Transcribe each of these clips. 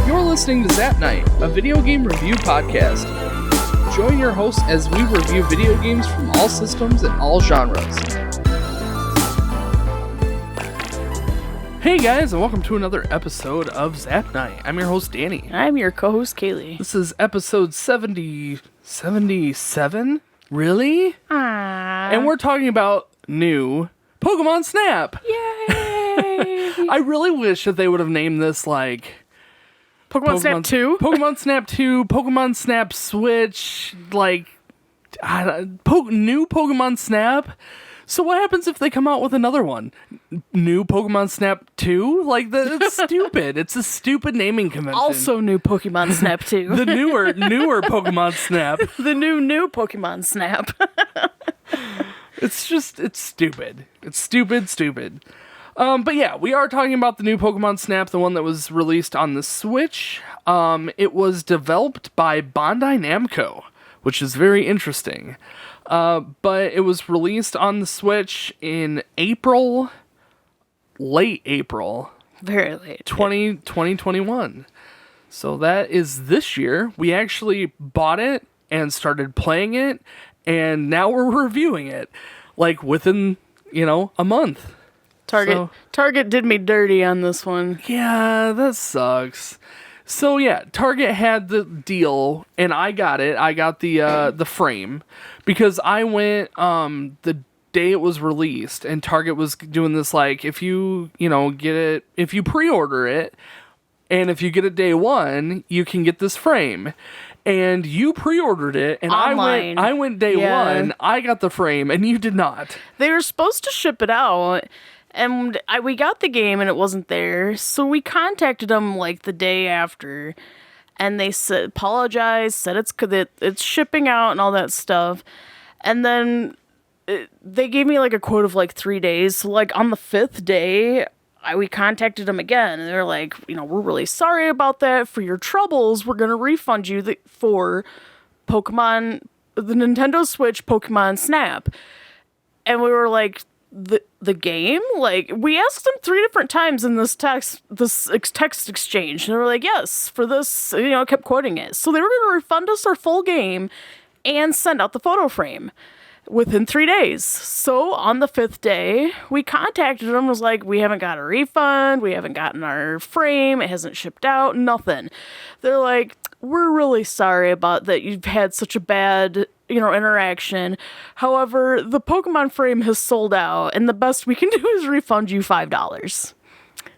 You're listening to Zap Night, a video game review podcast. Join your hosts as we review video games from all systems and all genres. Hey guys, and welcome to another episode of Zap Night. I'm your host, Danny. I'm your co-host, Kaylie. This is episode 77? Really? And we're talking about new Pokemon Snap. Yay! I really wish that they would have named this like Pokemon Snap 2? Pokemon Snap 2, Pokemon Snap Switch, like new Pokemon Snap. So what happens if they come out with another one? New Pokemon Snap 2? Like, it's stupid. It's a stupid naming convention. Also new Pokemon Snap 2. The newer Pokemon Snap. The new Pokemon Snap. It's stupid. It's stupid. But yeah, we are talking about the new Pokemon Snap, the one that was released on the Switch. It was developed by Bandai Namco, which is very interesting. But it was released on the Switch in late April. Very late. 2021. So that is this year. We actually bought it and started playing it, and now we're reviewing it, like within, a month. Target did me dirty on this one. Yeah, that sucks. So yeah, Target had the deal, and I got it. I got the frame because I went the day it was released, and Target was doing this like if you get it, if you pre-order it, and if you get it day one, you can get this frame. And you pre-ordered it, and Online. I went day one. I got the frame, and you did not. They were supposed to ship it out. And we got the game and it wasn't there, so we contacted them like the day after, and they apologized, said it's shipping out and all that stuff, and then they gave me like a quote of like 3 days. So like on the 5th day, we contacted them again, and they're like, we're really sorry about that. For your troubles, we're gonna refund you for Pokemon, the Nintendo Switch Pokemon Snap, and we were like. The game? Like, we asked them 3 different times in this text exchange, and they were like, yes, for this, kept quoting it. So they were going to refund us our full game and send out the photo frame within 3 days. So on the 5th day, we contacted them, was like, we haven't got a refund, we haven't gotten our frame, it hasn't shipped out, nothing. They're like, we're really sorry about that you've had such a bad interaction. However, the Pokemon frame has sold out, and the best we can do is refund you $5.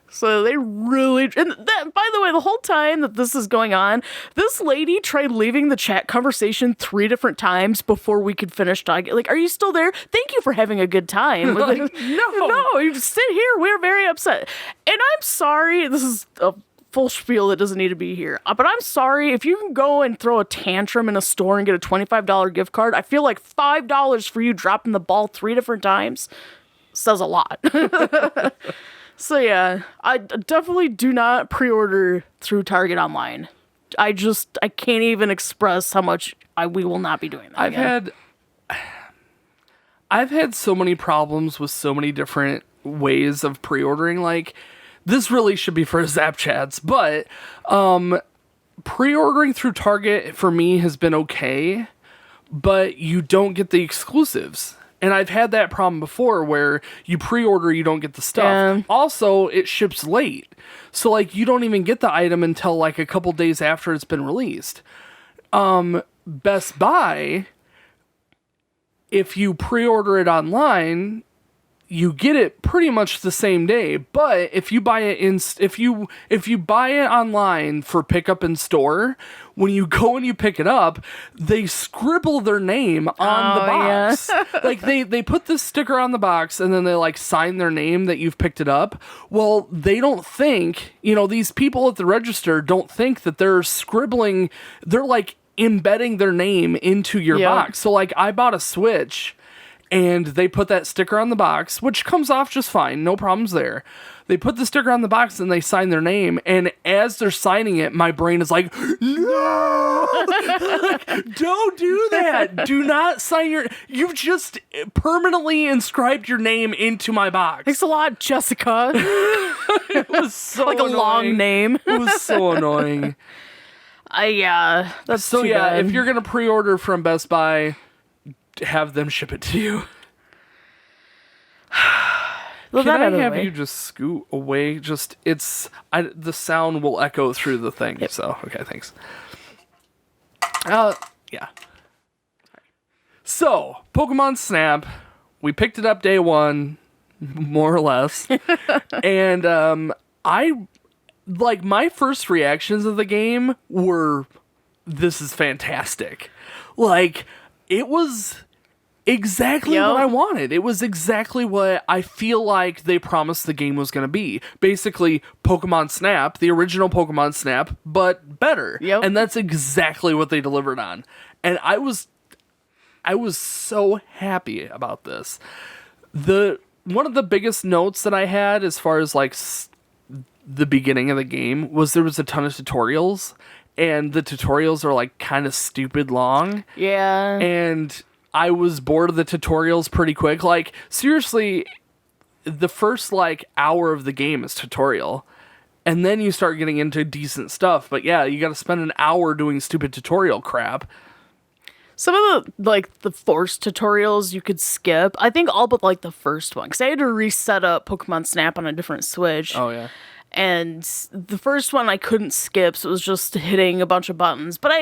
So they really, and that, by the way, the whole time that this is going on, this lady tried leaving the chat conversation 3 different times before we could finish talking. Like, are you still there? Thank you for having a good time. Like, no, you just sit here. We're very upset. And I'm sorry, this is a full spiel that doesn't need to be here. But I'm sorry, if you can go and throw a tantrum in a store and get a $25 gift card, I feel like $5 for you dropping the ball 3 different times says a lot. So yeah, I definitely do not pre-order through Target online. I can't even express how much we will not be doing that. I've had so many problems with so many different ways of pre-ordering. Like, this really should be for Zap Chats, but pre-ordering through Target for me has been okay, but you don't get the exclusives. And I've had that problem before where you pre-order, you don't get the stuff. Yeah. Also, it ships late. So, like, you don't even get the item until, like, a couple days after it's been released. Best Buy, if you pre-order it online, you get it pretty much the same day. But if you buy it if you buy it online for pickup in store, when you go and you pick it up, they scribble their name on the box. Yeah. Like they put this sticker on the box and then they like sign their name that you've picked it up. Well, they don't think, these people at the register don't think that they're scribbling, they're like embedding their name into your box. So like I bought a Switch And they put that sticker on the box, which comes off just fine. No problems there. They put the sticker on the box and they sign their name. And as they're signing it, my brain is like, no! Don't do that. Do not sign your... You've just permanently inscribed your name into my box. Thanks a lot, Jessica. It was so like annoying. a long name. It was so annoying. Yeah, that's So too yeah, bad. if you're going to pre-order from Best Buy, have them ship it to you. Well, Can that I out of the have way. you just scoot away? The sound will echo through the thing. Yep. So, okay, thanks. Yeah. So, Pokemon Snap, we picked it up day one, more or less. And my first reactions of the game were, this is fantastic. Like, it was exactly what I wanted. It was exactly what I feel like they promised the game was going to be. Basically, Pokemon Snap, the original Pokemon Snap, but better. Yep. And that's exactly what they delivered on. And I was so happy about this. One of the biggest notes that I had as far as like the beginning of the game was there was a ton of tutorials, and the tutorials are like kind of stupid long. Yeah. And I was bored of the tutorials pretty quick. Like, seriously, the first, like, hour of the game is tutorial. And then you start getting into decent stuff. But yeah, you gotta spend an hour doing stupid tutorial crap. Some of the forced tutorials you could skip. I think all but, like, the first one. Because I had to reset up Pokemon Snap on a different Switch. Oh, yeah. And the first one I couldn't skip, so it was just hitting a bunch of buttons. But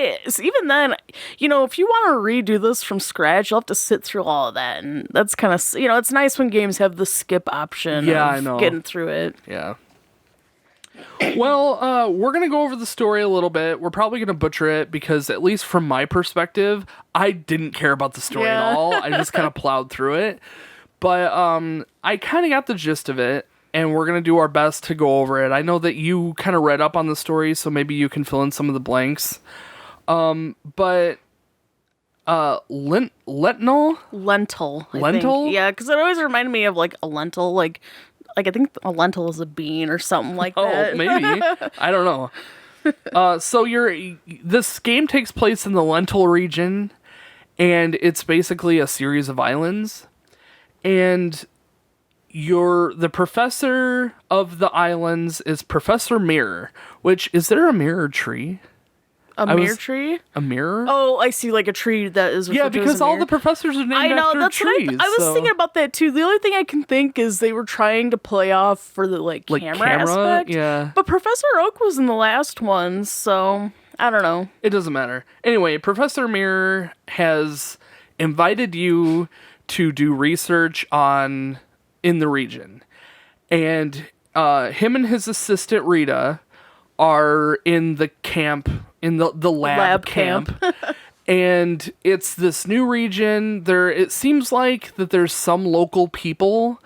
even then, if you want to redo this from scratch, you'll have to sit through all of that. And that's kind of, it's nice when games have the skip option Yeah, of I know. getting through it. Yeah. Well, we're going to go over the story a little bit. We're probably going to butcher it because, at least from my perspective, I didn't care about the story at all. I just kind of plowed through it. But I kind of got the gist of it, and we're going to do our best to go over it. I know that you kind of read up on the story, so maybe you can fill in some of the blanks. But lentil? Lentil. I Lentil? think. Yeah, because it always reminded me of, like, a lentil, like I think a lentil is a bean or something like that. Oh, maybe. I don't know. So this game takes place in the Lentil region, and it's basically a series of islands. And the professor of the islands is Professor Mirror, which, is there a mirror tree? Mirror tree? A mirror? Oh, I see, like a tree that is referred to as because a all mirror. the professors are named I know, after that's trees. what I was thinking about that too. The only thing I can think is they were trying to play off for the camera aspect. Yeah. But Professor Oak was in the last one, so I don't know. It doesn't matter. Anyway, Professor Mirror has invited you to do research in the region. And him and his assistant Rita are in the camp, in the lab camp. And it's this new region. It seems like that there's some local people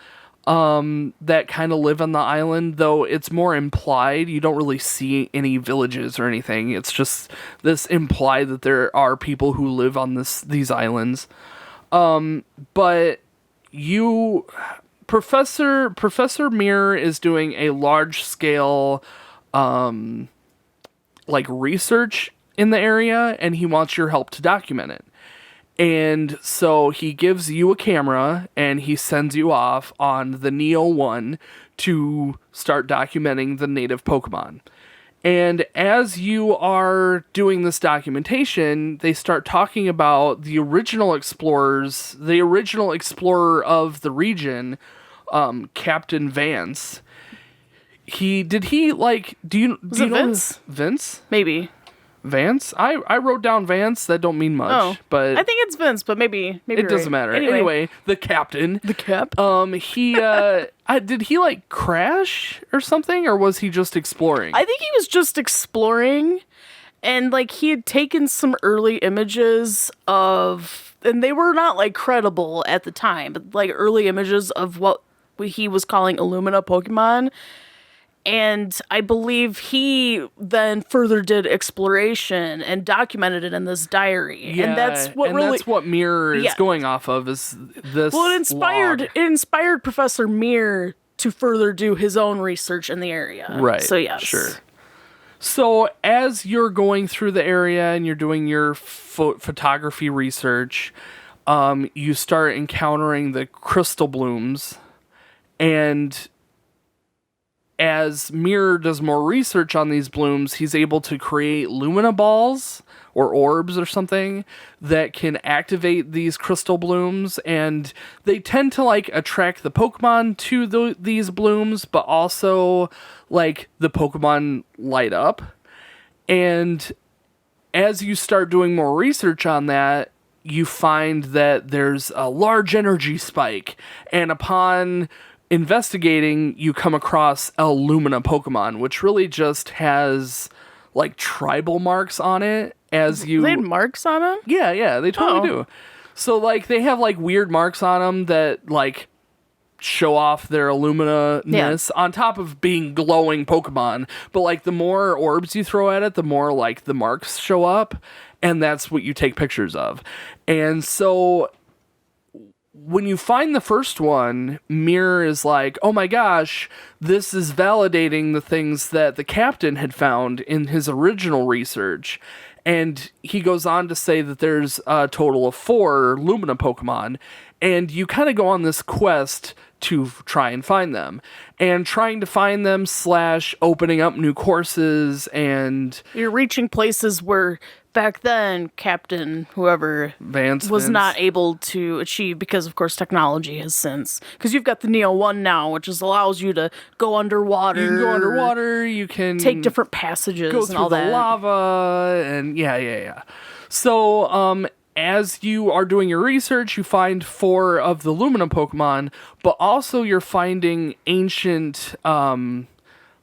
that kind of live on the island, though it's more implied. You don't really see any villages or anything. It's just this implied that there are people who live on these islands. But Professor Mirror is doing a large scale research in the area, and he wants your help to document it. And so he gives you a camera, and he sends you off on the Neo 1 to start documenting the native Pokemon. And as you are doing this documentation, they start talking about the original explorers, the original explorer of the region, Captain Vance. Do you know Vince? Vince? Maybe. Vance? I wrote down Vance. That don't mean much, but I think it's Vince, but maybe it doesn't matter. Anyway, the captain. The cap. He did he crash or something, or was he just exploring? I think he was just exploring, and he had taken some early images of, and they were not credible at the time, but early images of what he was calling Illumina Pokemon. And I believe he then further did exploration and documented it in this diary. Yeah, and that's what Mirror is Yeah. going off of, is this Well, it log. inspired Professor Mir to further do his own research in the area. Right. So yes. Sure. So as you're going through the area and you're doing your photography research, you start encountering the crystal blooms, and as Mirror does more research on these blooms, he's able to create lumina balls or orbs or something that can activate these crystal blooms, and they tend to like attract the Pokemon to these blooms, but also like the Pokemon light up. And as you start doing more research on that, you find that there's a large energy spike, and upon investigating, you come across a Lumina Pokemon, which really just has like tribal marks on it. As you, They had marks on him? yeah, they totally do. So like they have like weird marks on them that like show off their Illumina-ness on top of being glowing Pokemon. But like the more orbs you throw at it, the more like the marks show up, and that's what you take pictures of. And so when you find the first one, Mirror is like, oh my gosh, this is validating the things that the captain had found in his original research. And he goes on to say that there's a total of 4 Lumina Pokemon, and you kind of go on this quest to try and find them. And trying to find them / opening up new courses, and You're reaching places where back then Captain whoever was not able to achieve because, of course, technology has since. Because you've got the Neo 1 now, which allows you to go underwater. You can go underwater, you can take different passages go and through all the that. lava, and yeah. So, as you are doing your research, you find 4 of the Lumina Pokemon, but also you're finding ancient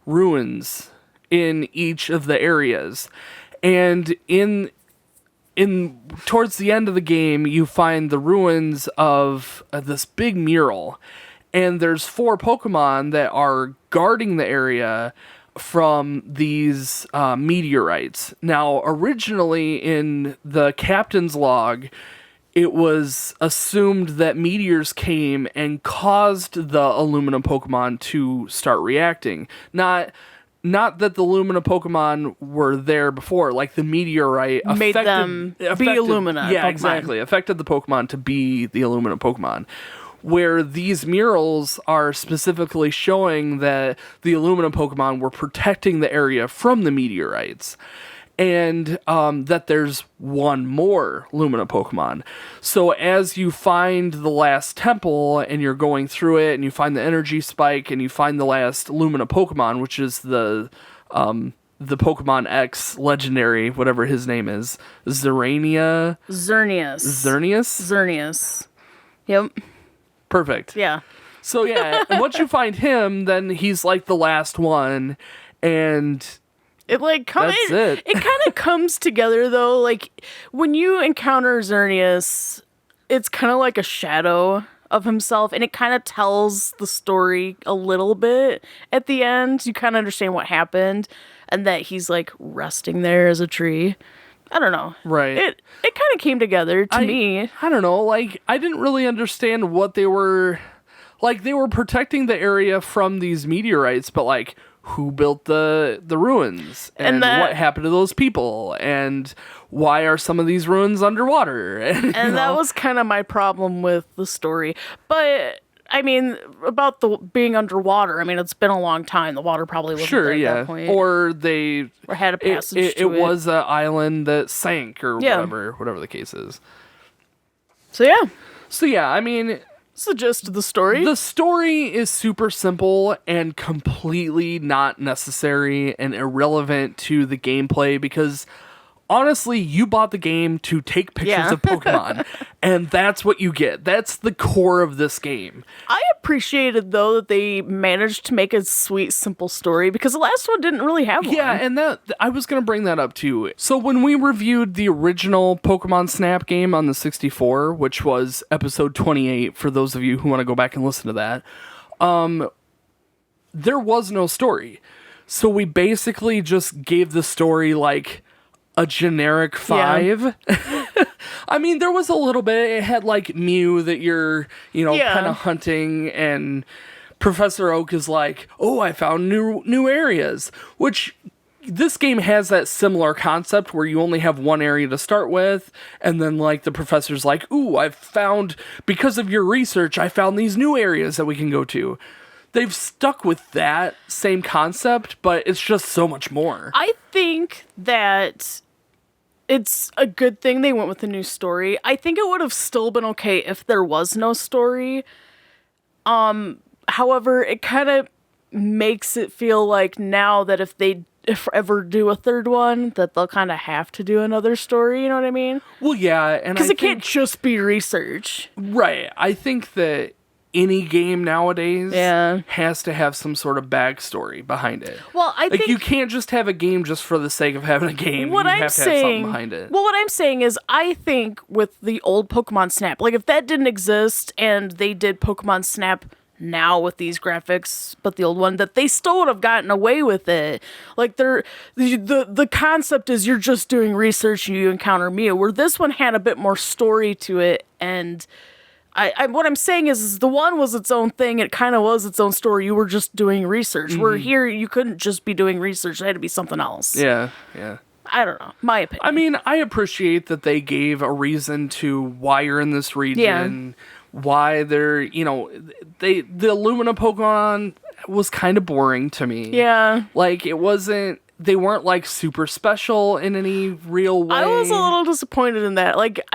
ruins in each of the areas. And in towards the end of the game, you find the ruins of this big mural, and there's 4 Pokemon that are guarding the area from these meteorites. Now, originally in the captain's log, it was assumed that meteors came and caused the Illumina Pokemon to start reacting. Not that the Lumina Pokemon were there before, like the meteorite Made them be Illumina Yeah, Pokemon. exactly. Affected the Pokemon to be the Illumina Pokemon. Where these murals are specifically showing that the Illumina Pokemon were protecting the area from the meteorites. And that there's 1 more Lumina Pokemon. So as you find the last temple and you're going through it and you find the energy spike and you find the last Lumina Pokemon, which is the Pokemon X legendary, whatever his name is, Xerneas. Yep. Perfect. Yeah. So yeah, and once you find him, then he's like the last one, and It like That's it. It kind of comes together though. Like when you encounter Xerneas, it's kind of like a shadow of himself, and it kind of tells the story a little bit at the end. You kind of understand what happened, and that he's like resting there as a tree. I don't know. Right. It kind of came together to me. I don't know. Like, I didn't really understand what they were. Like, they were protecting the area from these meteorites, but like, who built the ruins, and what happened to those people, and why are some of these ruins underwater? And that was kind of my problem with the story. But I mean, about the being underwater, I mean, it's been a long time. The water probably wasn't there at that point. Or they had a passage it was an island that sank, or whatever the case is. So yeah, I mean, it's the gist of the story. The story is super simple and completely not necessary and irrelevant to the gameplay, because honestly, you bought the game to take pictures of Pokemon, and that's what you get. That's the core of this game. I appreciated, though, that they managed to make a sweet, simple story, because the last one didn't really have one. Yeah, and that I was going to bring that up, too. So when we reviewed the original Pokemon Snap game on the 64, which was episode 28, for those of you who want to go back and listen to that, there was no story. So we basically just gave the story like a generic 5. I mean, there was a little bit. It had like Mew that you're, kind of hunting, and Professor Oak is like, oh, I found new areas, which this game has that similar concept where you only have one area to start with, and then like the professor's like, ooh, because of your research, I found these new areas that we can go to. They've stuck with that same concept, but it's just so much more. I think that it's a good thing they went with a new story. I think it would have still been okay if there was no story. However, it kind of makes it feel like now that if ever do a third one, that they'll kind of have to do another story, you know what I mean? Well, yeah, and because it can't just be research. Right. I think that any game nowadays has to have some sort of backstory behind it. Well, I think you can't just have a game just for the sake of having a game. You have to have something behind it. Well, what I'm saying is, I think with the old Pokemon Snap, like if that didn't exist and they did Pokemon Snap now with these graphics, but the old one, that they still would have gotten away with it. Like the concept is you're just doing research and you encounter Mew, where this one had a bit more story to it. And what I'm saying is the one was its own thing. It kind of was its own story. You were just doing research. Mm-hmm. Where here you couldn't just be doing research. It had to be something else. Yeah. I don't know. My opinion. I mean, I appreciate that they gave a reason to why you're in this region. Yeah. Why they're, the Illumina Pokemon was kind of boring to me. Yeah. Like, they weren't like super special in any real way. I was a little disappointed in that. Like,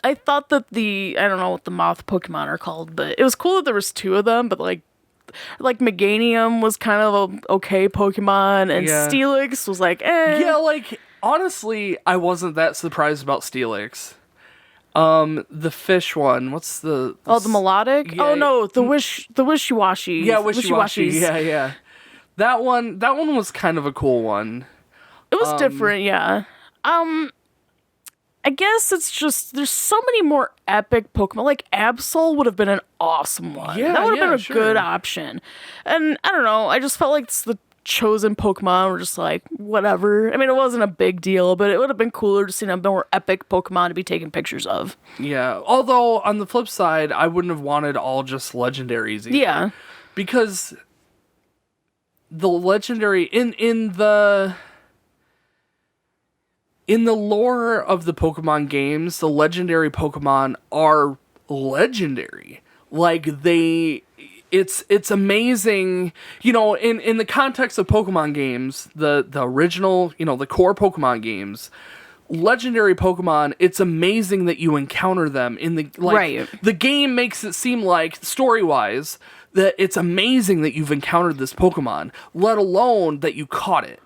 I thought that I don't know what the moth Pokemon are called, but it was cool that there was 2 of them, but like Meganium was kind of a okay Pokemon, and Steelix was like, eh. Yeah, like, honestly, I wasn't that surprised about Steelix. The fish one, what's the melodic? Yeah, oh no, the wishy-washy. Yeah, wishy-washy. Yeah. That one was kind of a cool one. It was different, yeah. I guess it's just there's so many more epic Pokemon. Like Absol would have been an awesome one. Yeah, that would have been a good option. And I don't know, I just felt like it's the chosen Pokemon were just like, whatever. I mean, it wasn't a big deal, but it would have been cooler to see a more epic Pokemon to be taking pictures of. Yeah, although on the flip side, I wouldn't have wanted all just legendaries either. Yeah. Because the legendary, in the lore of the Pokemon games, the legendary Pokemon are legendary. Like, it's amazing, in the context of Pokemon games, the original, the core Pokemon games, legendary Pokemon, it's amazing that you encounter them in the, like, right. The game makes it seem like, story-wise, that it's amazing that you've encountered this Pokemon, let alone that you caught it.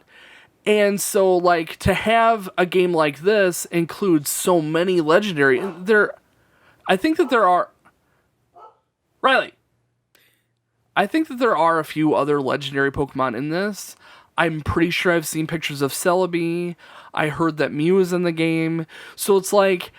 And so, like, to have a game like this include so many legendary, I think that there are, Riley, I think that there are a few other legendary Pokemon in this. I'm pretty sure I've seen pictures of Celebi. I heard that Mew is in the game. So it's like,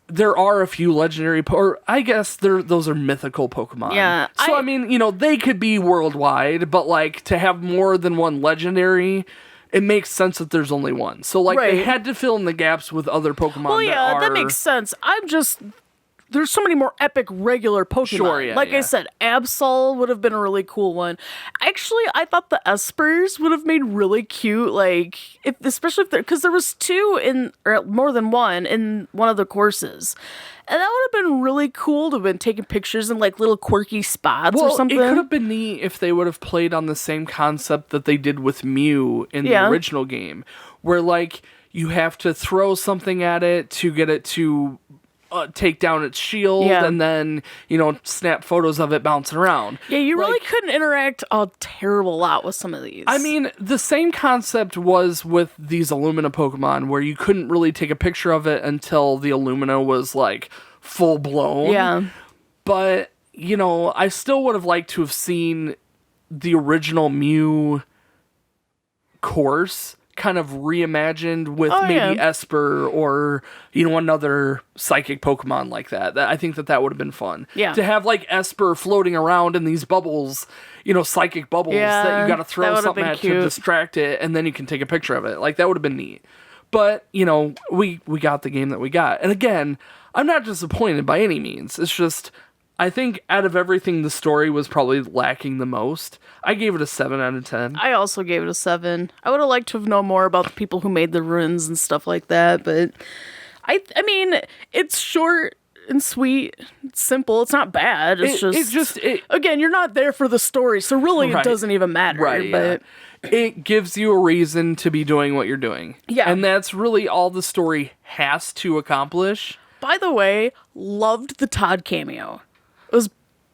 there are a few legendary, or I guess those are mythical Pokemon. Yeah. So I mean, they could be worldwide, but like to have more than one legendary, it makes sense that there's only one. So like they had to fill in the gaps with other Pokemon. Well, yeah, that makes sense. There's so many more epic regular Pokemon. Sure, yeah, I said, Absol would have been a really cool one. Actually, I thought the Espers would have made really cute, like, especially because there was 2 or more than one in one of the courses. And that would have been really cool to have been taking pictures in, like, little quirky spots or something. It could have been neat if they would have played on the same concept that they did with Mew in the original game, where, like, you have to throw something at it to get it to take down its shield, and then, snap photos of it bouncing around. Yeah, you really couldn't interact a terrible lot with some of these. I mean, the same concept was with these Illumina Pokemon, where you couldn't really take a picture of it until the Illumina was, like, full blown. Yeah. But, I still would have liked to have seen the original Mew course kind of reimagined with Oh, maybe yeah. Esper or, another psychic Pokemon like that. I think that would have been fun. Yeah. To have like Esper floating around in these bubbles, psychic bubbles that you got to that throw would've something been at cute. to distract it, and then you can take a picture of it. Like, that would have been neat. But, we got the game that we got. And again, I'm not disappointed by any means. It's just, I think out of everything, the story was probably lacking the most. I gave it a 7 out of 10. I also gave it a 7. I would have liked to have known more about the people who made the ruins and stuff like that, but I mean, it's short and sweet. It's simple. It's not bad. Again, you're not there for the story, so really Right. it doesn't even matter. Right, But it gives you a reason to be doing what you're doing. Yeah. And that's really all the story has to accomplish. by the way, loved the Todd cameo. It was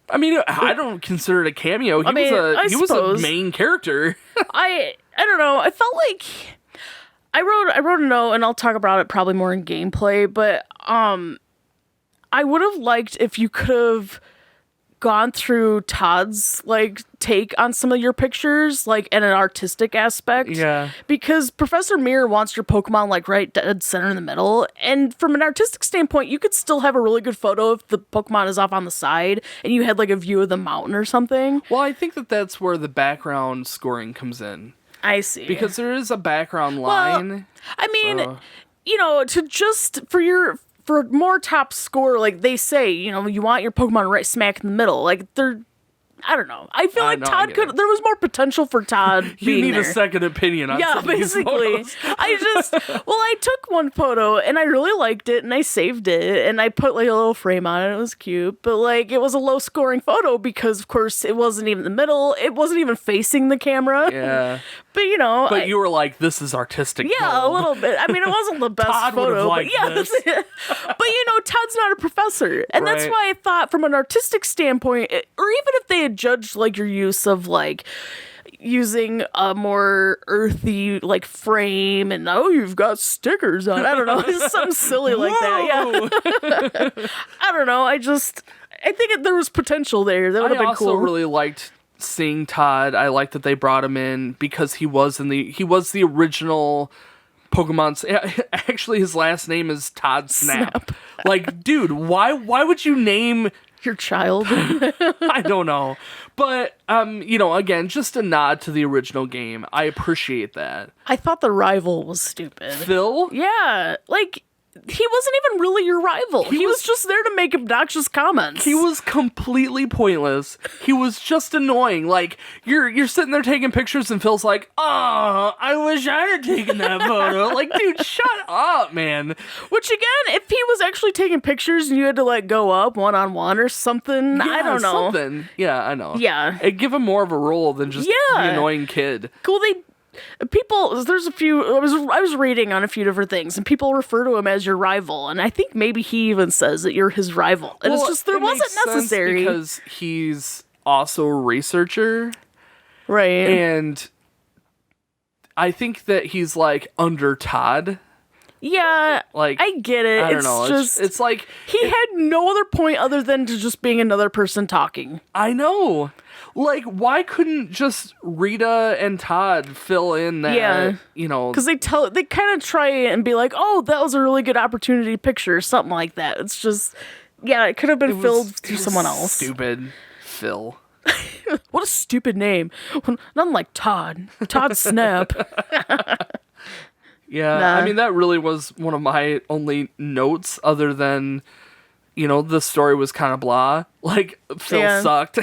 I mean, I don't consider it a cameo. He I was a suppose. main character. I don't know. I felt like I wrote a note, and I'll talk about it probably more in gameplay, but I would have liked if you could have gone through Todd's like take on some of your pictures, like in an artistic aspect. Yeah. Because Professor Mirror wants your Pokemon like right dead center in the middle. And from an artistic standpoint, you could still have a really good photo if the Pokemon is off on the side and you had like a view of the mountain or something. Well, I think that's where the background scoring comes in. I see. Because there is a background line. I mean, so- to just for more top score, like they say, you want your Pokemon right smack in the middle. Like I don't know. I feel like no, I Todd get it. there was more potential for Todd You being need there. a second opinion on Yeah, some of these basically. photos. I took one photo and I really liked it and I saved it and I put like a little frame on it. It was cute, but like it was a low scoring photo because of course it wasn't even in the middle. It wasn't even facing the camera. Yeah. But But you were like, this is artistic. yeah, a gold. little bit. I mean, it wasn't the best Todd would've photo, but liked yeah. this. But Todd's not a professor, and that's Right. why I thought, from an artistic standpoint, or even if they had judged like your use of like using a more earthy like frame, and you've got stickers on. I don't know, it's something silly like that. Yeah, I don't know. I think there was potential there. That would have I been also cool. really liked seeing Todd. I like that they brought him in because he was the original Pokemon's. Actually, his last name is Todd Snap. Like, dude, why would you name Your child. I don't know. But again, just a nod to the original game. I appreciate that. I thought the rival was stupid. Phil? Yeah, like he wasn't even really your rival. He was just there to make obnoxious comments. He was completely pointless. He was just annoying. Like, you're sitting there taking pictures and Phil's like, oh, I wish I had taken that photo. Like, dude, shut up, man. Which again, if he was actually taking pictures and you had to like go up one-on-one or something, I don't know. Something. Yeah, I know. Yeah. It'd give him more of a role than just Yeah. the annoying kid. Cool. There's a few. I was reading on a few different things, and people refer to him as your rival, and I think maybe he even says that you're his rival, and it's just there it wasn't makes sense necessary, because he's also a researcher, right? and I think that he's like under Todd. Yeah, Like, I get it. I don't know. It's like he had no other point other than to just being another person talking. I know. Like, why couldn't just Rita and Todd fill in that? Yeah. Because they kind of try and be like, oh, that was a really good opportunity picture, or something like that. It's just, yeah, it could have been filled through someone else. Stupid Phil. What a stupid name. Nothing like Todd. Todd Snap. Yeah, Nah. I mean, that really was one of my only notes, other than, the story was kind of blah. Like, Phil Yeah. sucked.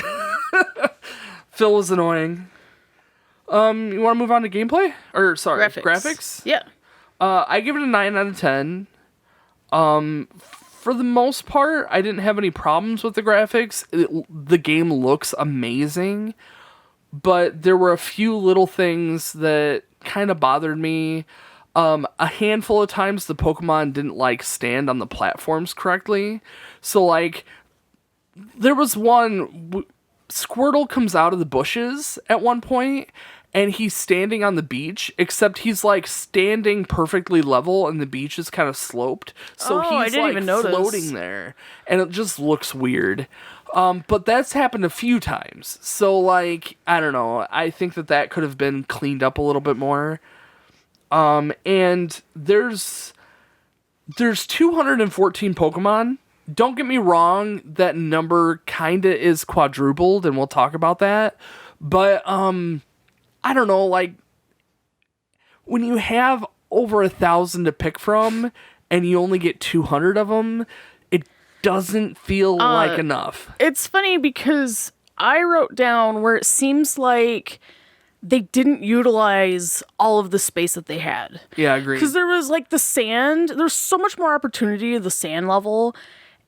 Phil was annoying. You want to move on to gameplay? Or, sorry, graphics? Yeah. I give it a 9 out of 10. For the most part, I didn't have any problems with the graphics. The game looks amazing, but there were a few little things that kind of bothered me. A handful of times the Pokemon didn't stand on the platforms correctly. So there was one, Squirtle comes out of the bushes at one point and he's standing on the beach, except he's standing perfectly level and the beach is kind of sloped. So I he's didn't even notice. floating there and it just looks weird. But that's happened a few times. So I don't know. I think that could have been cleaned up a little bit more. And there's 214 Pokemon. Don't get me wrong, that number kinda is quadrupled, and we'll talk about that. But I don't know, like when you have over 1,000 to pick from and you only get 200 of them, it doesn't feel like enough. It's funny because I wrote down where it seems like they didn't utilize all of the space that they had. Yeah, I agree. Because there was like the sand, there's so much more opportunity at the sand level.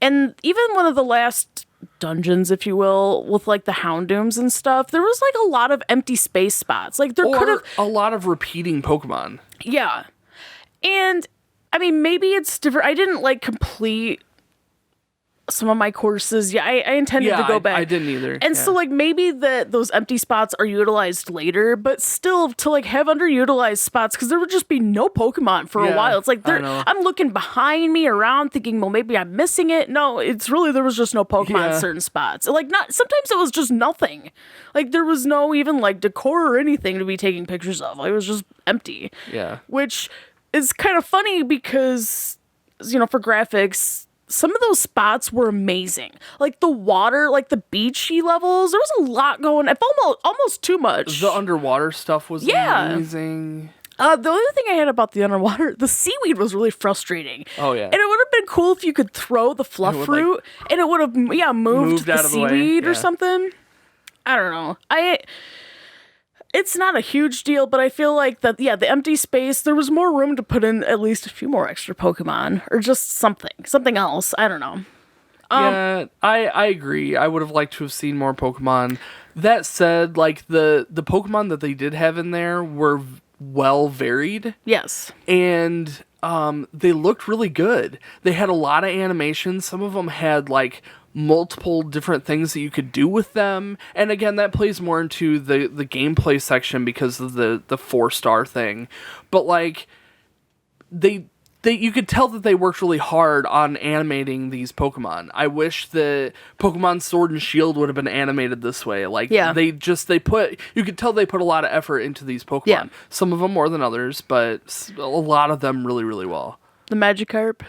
And even one of the last dungeons, if you will, with like the Houndooms and stuff, there was like a lot of empty space spots. Like there could have a lot of repeating Pokemon. Yeah. And I mean, maybe it's different. I didn't like complete some of my courses. Yeah, I intended to go back. I didn't either. And so like maybe those empty spots are utilized later, but still to like have underutilized spots, because there would just be no Pokemon for a while. It's like I'm looking behind me around thinking, well, maybe I'm missing it. No, it's really there was just no Pokemon in certain spots. Like sometimes it was just nothing. Like there was no even like decor or anything to be taking pictures of. Like, it was just empty. Yeah. Which is kind of funny because, you know, for graphics, some of those spots were amazing. Like the water, like the beachy levels, there was a lot going. If almost too much. The underwater stuff was amazing. The other thing I had about the underwater, the seaweed was really frustrating. Oh yeah. And it would have been cool if you could throw the fluff fruit and it would have moved the seaweed or something. I don't know. It's not a huge deal, but I feel like that, the empty space, there was more room to put in at least a few more extra Pokemon, or just something else. I don't know. Yeah, I agree. I would have liked to have seen more Pokemon. That said, like the Pokemon that they did have in there were well varied. Yes. And they looked really good. They had a lot of animations. Some of them had like multiple different things that you could do with them, and again, that plays more into the gameplay section because of the 4-star thing. But like they you could tell that they worked really hard on animating these Pokemon. I wish the Pokemon Sword and Shield would have been animated this way. Like you could tell they put a lot of effort into these Pokemon. Yeah. Some of them more than others, but a lot of them really, really well. The Magikarp.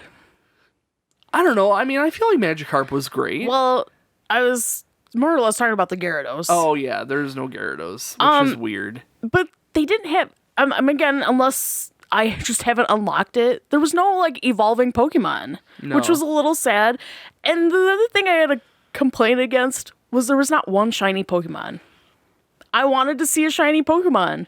I don't know. I mean, I feel like Magikarp was great. Well, I was more or less talking about the Gyarados. Oh, yeah. There's no Gyarados, which is weird. But they didn't have... again, unless I just haven't unlocked it, there was no, like, evolving Pokemon, which was a little sad. And the other thing I had a complaint against was there was not one shiny Pokemon. I wanted to see a shiny Pokemon.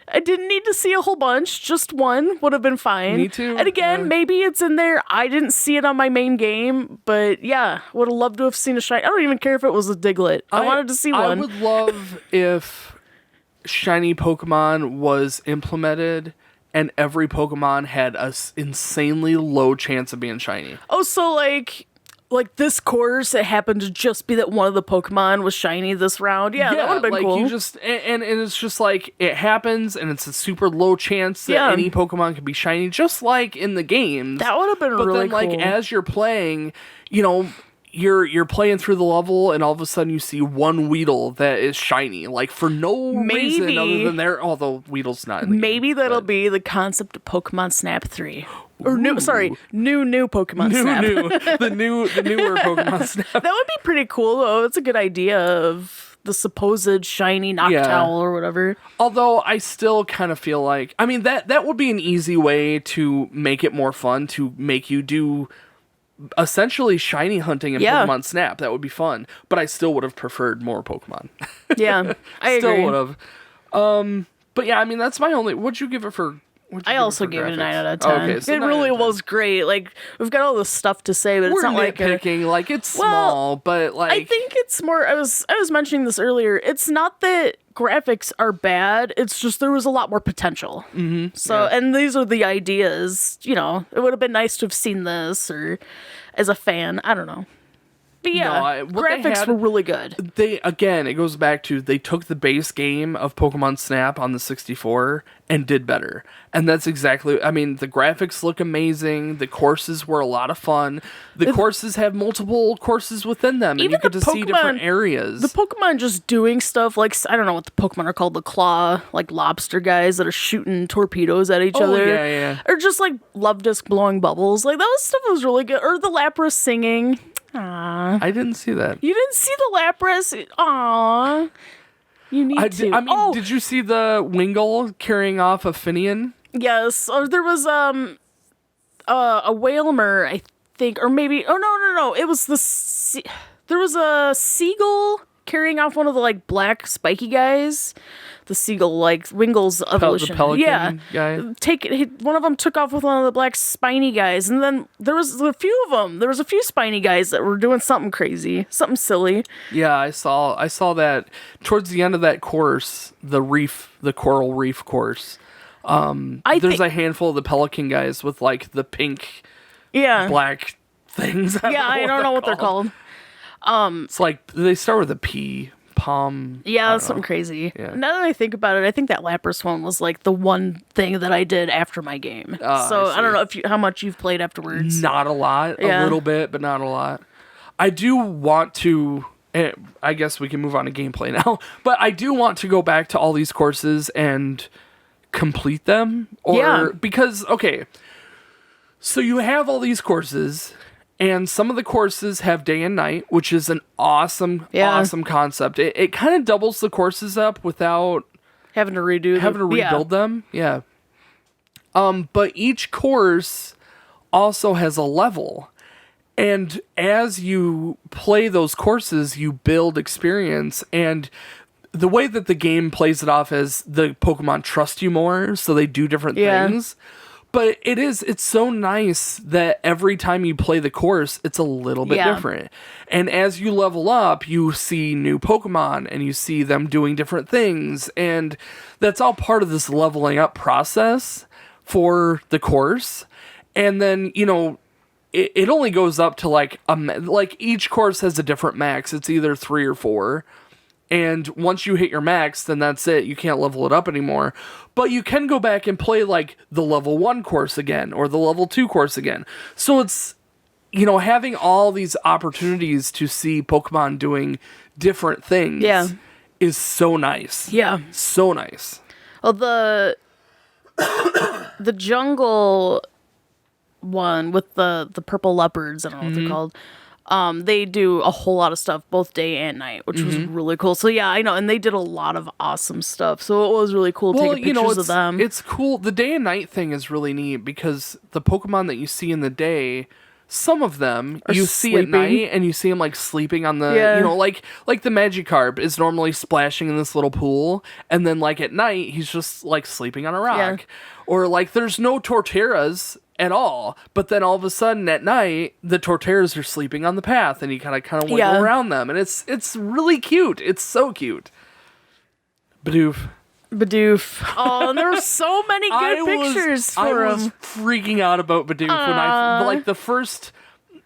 I didn't need to see a whole bunch. Just one would have been fine. Me too. And again, maybe it's in there. I didn't see it on my main game, but yeah, would have loved to have seen a shiny. I don't even care if it was a Diglett. I wanted to see one. I would love if shiny Pokemon was implemented and every Pokemon had a insanely low chance of being shiny. Oh, so like this course, it happened to just be that one of the Pokemon was shiny this round. Yeah, that would have been like cool. You just and it's just like it happens, and it's a super low chance that any Pokemon could be shiny, just like in the games. That would have been really cool. But then, like as you're playing, you know, you're playing through the level, and all of a sudden you see one Weedle that is shiny, like for no reason other than although Weedle's not in the game, that'll be the concept of Pokemon Snap 3. Or new Pokemon Snap. The newer Pokemon Snap. That would be pretty cool, though. It's a good idea of the supposed shiny Noctowl or whatever. Although I still kind of feel like, I mean, that would be an easy way to make it more fun, to make you do essentially shiny hunting in Pokemon Snap. That would be fun. But I still would have preferred more Pokemon. Yeah, I agree. Still would have. But yeah, I mean, that's my only... What'd you give it for... I also gave it a 9 out of 10. Okay, so it really was great. Like, we've got all this stuff to say, but it's not like nitpicking. Like, it's small, but like... I think it's more... I was mentioning this earlier. It's not that graphics are bad. It's just there was a lot more potential. Mm-hmm. So, and these are the ideas. You know, it would have been nice to have seen this, or as a fan. I don't know. But yeah, graphics were really good. It goes back to they took the base game of Pokemon Snap on the 64 and did better. And that's exactly, I mean, the graphics look amazing. The courses were a lot of fun. The courses have multiple courses within them, and you get to see different areas. The Pokemon just doing stuff like, I don't know what the Pokemon are called, the claw, like lobster guys that are shooting torpedoes at each other. Yeah. Or just like love disc blowing bubbles. Like that stuff was really good. Or the Lapras singing. Aww. I didn't see that. You didn't see the Lapras? Aww. You need to. I mean, did you see the Wingull carrying off a Finian? Yes. Or there was a Whalmer, I think, or maybe. Oh no! It was there was a seagull carrying off one of the like black spiky guys. The seagull, like Wingull's evolution. The pelican guy. One of them took off with one of the black spiny guys, and then there was a few of them. There was a few spiny guys that were doing something crazy, something silly. Yeah, I saw that towards the end of that course, the coral reef course. There's a handful of the pelican guys with like the pink, black things. I don't know what they're called. It's like they start with a P. Palm. Yeah, that's something crazy. Yeah. Now that I think about it, I think that Lapras one was like the one thing that I did after my game. So I don't know how much you've played afterwards. Not a lot. A little bit, but not a lot. I do want to, I guess we can move on to gameplay now, but I do want to go back to all these courses and complete them. Because, okay, so you have all these courses. And some of the courses have day and night, which is an awesome concept. It kind of doubles the courses up without having to rebuild them. Yeah. But each course also has a level. And as you play those courses, you build experience. And the way that the game plays it off is the Pokemon trust you more, so they do different things. But it's so nice that every time you play the course, it's a little bit different. And as you level up, you see new Pokemon and you see them doing different things. And that's all part of this leveling up process for the course. And then, it only goes up to like each course has a different max. It's either 3 or 4. And once you hit your max, then that's it. You can't level it up anymore. But you can go back and play like the level 1 course again or the level 2 course again. So it's, having all these opportunities to see Pokemon doing different things is so nice. Yeah. So nice. Well, the jungle one with the purple leopards, I don't know what they're called. They do a whole lot of stuff both day and night, which was really cool. So yeah, I know, and they did a lot of awesome stuff. So it was really cool taking pictures of them. It's cool. The day and night thing is really neat because the Pokemon that you see in the day, some of them you see at night and you see them like sleeping on the, like the Magikarp is normally splashing in this little pool, and then like at night he's just like sleeping on a rock. Yeah. Or like there's no Torterras at all, but then all of a sudden at night the Torterras are sleeping on the path and you kind of wiggle around them, and it's really cute. It's so cute. Bidoof. Oh, and there were so many good pictures for him. I was freaking out about Bidoof when I like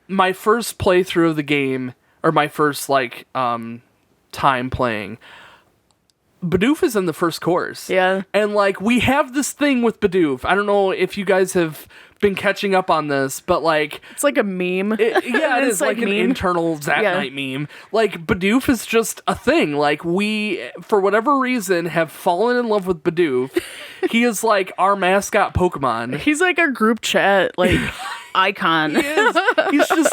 my first playthrough of the game, or my first time playing. Bidoof is in the first course. Yeah. And like we have this thing with Bidoof. I don't know if you guys have been catching up on this, but like it's like a meme. It is like an internal ZapNight meme. Like Bidoof is just a thing. Like we, for whatever reason, have fallen in love with Bidoof. He is like our mascot Pokemon. He's like our group chat icon. He is.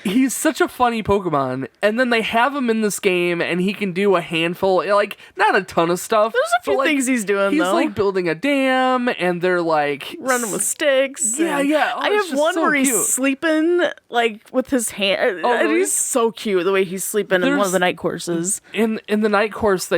He's such a funny Pokemon. And then they have him in this game, and he can do a handful, like, not a ton of stuff. There's a few things he's doing, though. He's, like, building a dam, and they're, like... running with sticks. Yeah. Oh, I have one where he's sleeping, like, with his hand. Oh, really? He's so cute, the way he's sleeping in one of the night courses. In the night course,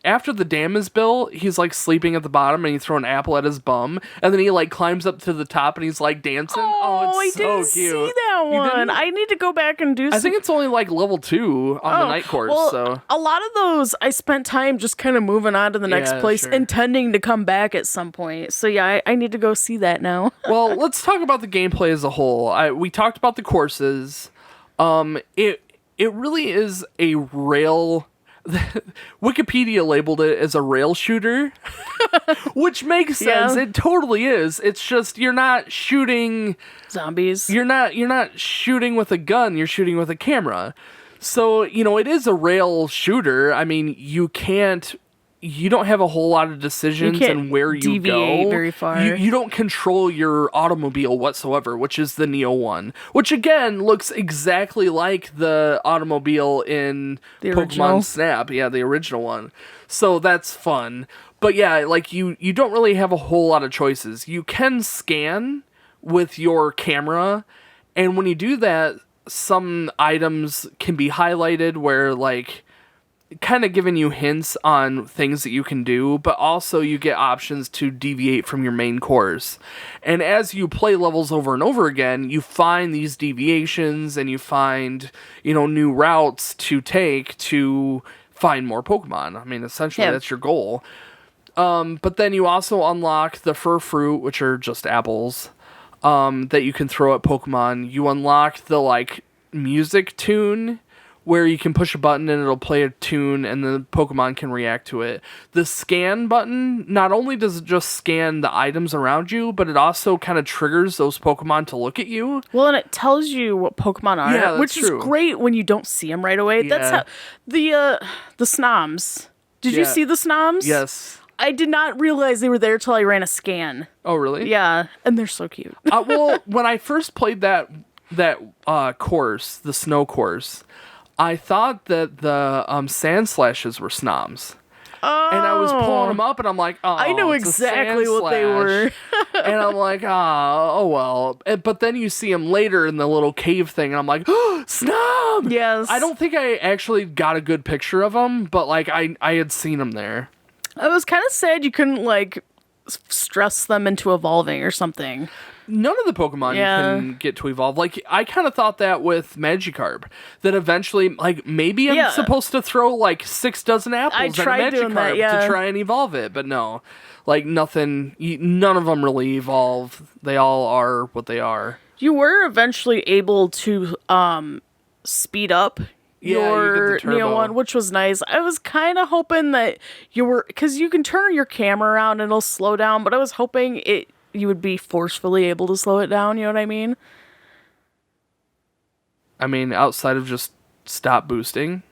after the dam is built, he's, like, sleeping at the bottom, and you throw an apple at his bum, and then he, like, climbs up to the top, and he's, like, dancing. It's so cute. I didn't see that one. I need to go back and do I think it's only like level 2 on the night course. Well, so a lot of those I spent time just kind of moving on to the next place, intending to come back at some point. So yeah, I need to go see that now. Well, let's talk about the gameplay as a whole. We talked about the courses. it really is a rail. Wikipedia labeled it as a rail shooter, which makes sense. Yeah. It totally is. It's just you're not shooting Zombies. you're not shooting with a gun, you're shooting with a camera. So, it is a rail shooter. I mean, you don't have a whole lot of decisions can't in where you deviate go. very far. You don't control your automobile whatsoever, which is the Neo one, which again looks exactly like the automobile in The Pokemon original. Snap. Yeah, the original one. So that's fun. But yeah, like you don't really have a whole lot of choices. You can scan with your camera, and when you do that, some items can be highlighted where like kind of giving you hints on things that you can do, but also you get options to deviate from your main course. And as you play levels over and over again, you find these deviations and you find, new routes to take to find more Pokemon. I mean, essentially that's your goal. But then you also unlock the fur fruit, which are just apples, that you can throw at Pokemon. You unlock the like music tune where you can push a button and it'll play a tune and the Pokemon can react to it. The scan button, not only does it just scan the items around you, but it also kind of triggers those Pokemon to look at you. Well, and it tells you what Pokemon are, Yeah, that's which true. is great when you don't see them right away. That's Yeah. how the Snoms. Did you Yeah. see the Snoms? Yes. I did not realize they were there till I ran a scan. Oh, really? Yeah, and they're so cute. Well, when I first played that course, the snow course, I thought that the sand slashes were Snoms. Oh, And I was pulling them up, and I'm like, oh, I know it's a exactly sand what they slash. were. And I'm like, oh well. But then you see them later in the little cave thing, and I'm like, oh, Snob! Yes. I don't think I actually got a good picture of them, but like I had seen them there. I was kind of sad you couldn't like stress them into evolving or something. None of the Pokemon Yeah. you can get to evolve. Like, I kind of thought that with Magikarp, that eventually, like, maybe I'm Yeah. supposed to throw, like, 6 dozen apples at a tried doing Magikarp that, yeah. to try and evolve it, but no. Like, none of them really evolve. They all are what they are. You were eventually able to speed up Yeah, you your get the turbo. Neo one, which was nice. I was kind of hoping that because you can turn your camera around and it'll slow down, but I was hoping you would be forcefully able to slow it down, you know what I mean? I mean, outside of just stop boosting.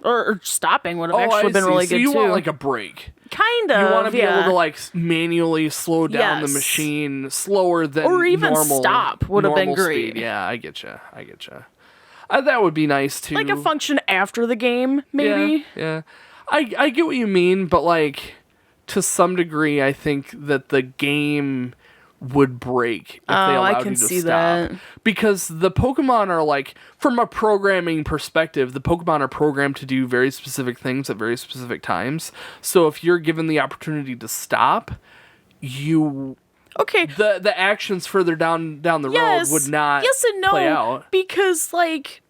Or stopping would have actually been see. really So good you too. want, like, a break. Kind of. You want to be yeah. able to, like, manually slow down the Yes. machine slower than Or even normal, stop would have been normal great. speed. Yeah, I get you. That would be nice too. Like a function after the game, maybe. Yeah. I get what you mean, but like to some degree, I think that the game would break if they allowed I can you to see stop. that. Because the Pokemon are like, from a programming perspective, the Pokemon are programmed to do very specific things at very specific times. So if you're given the opportunity to stop, Okay. the actions further down the road would not yes and no, play out. because like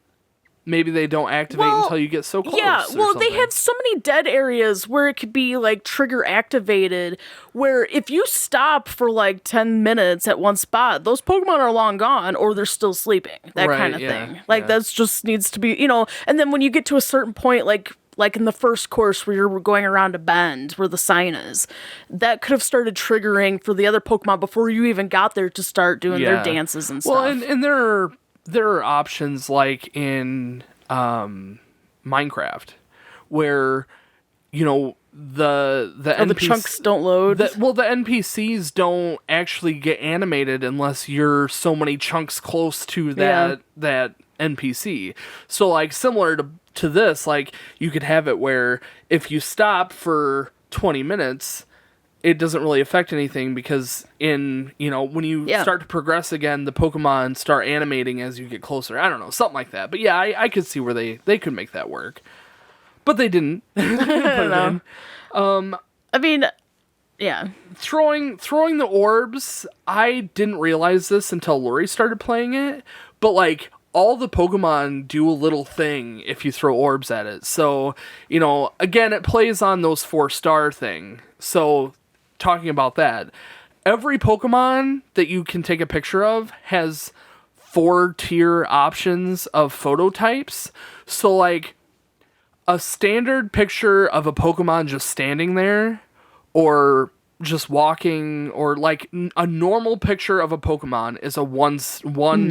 Maybe they don't activate until you get so close. yeah, or well, they something. have so many dead areas where it could be like trigger activated, where if you stop for like 10 minutes at one spot, those Pokemon are long gone or they're still sleeping. That Right, kind of yeah, thing. Like yeah. that's just needs to be, and then when you get to a certain point, like in the first course where you're going around a bend where the sign is, that could have started triggering for the other Pokemon before you even got there to start doing their dances and stuff. Well, and there are options like in Minecraft where the the chunks don't load. the NPCs don't actually get animated unless you're so many chunks close to that NPC. So like similar to this, like you could have it where if you stop for 20 minutes, it doesn't really affect anything because when you start to progress again, the Pokemon start animating as you get closer. I don't know, something like that. But yeah, I could see where they could make that work. But they didn't. I don't know. I mean, yeah. Throwing the orbs, I didn't realize this until Lori started playing it, but like all the Pokemon do a little thing if you throw orbs at it. So, again, it plays on those 4-star thing. So, talking about that, every Pokemon that you can take a picture of has 4-tier options of photo types. So like a standard picture of a Pokemon just standing there or just walking, or like a normal picture of a Pokemon is a one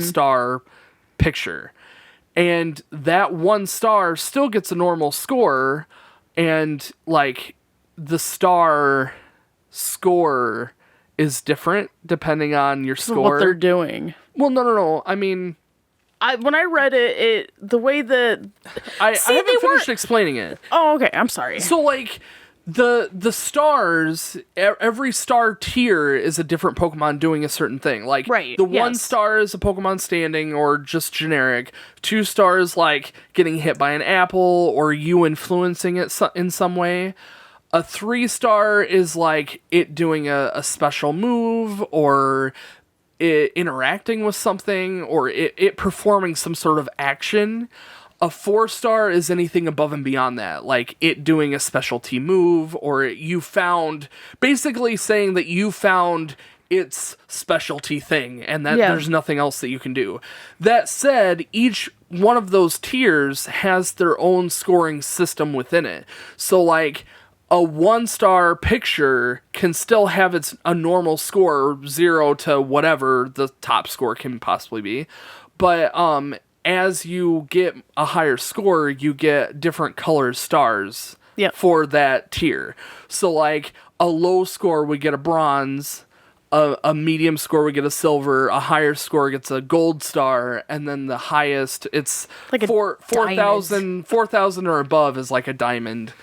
star picture. And that 1 star still gets a normal score, and like the star score is different depending on your score. What they're doing. Well, no. I mean, when I read it the way that I haven't finished explaining it. Oh, okay. I'm sorry. So like the stars, every star tier is a different Pokemon doing a certain thing. Like the 1 star is a Pokemon standing or just generic. 2 stars like getting hit by an apple or you influencing it in some way. A 3 star is like it doing a special move, or it interacting with something, or it performing some sort of action. A 4 star is anything above and beyond that, like it doing a specialty move, or you found, basically saying that you found its specialty thing and that there's nothing else that you can do. That said, each one of those tiers has their own scoring system within it. So like a 1 star picture can still have a normal score, 0 to whatever the top score can possibly be. But as you get a higher score, you get different colored stars for that tier. So like a low score would get a bronze, a medium score would get a silver, a higher score gets a gold star, and then the highest, it's like 4,000 or above is like a diamond.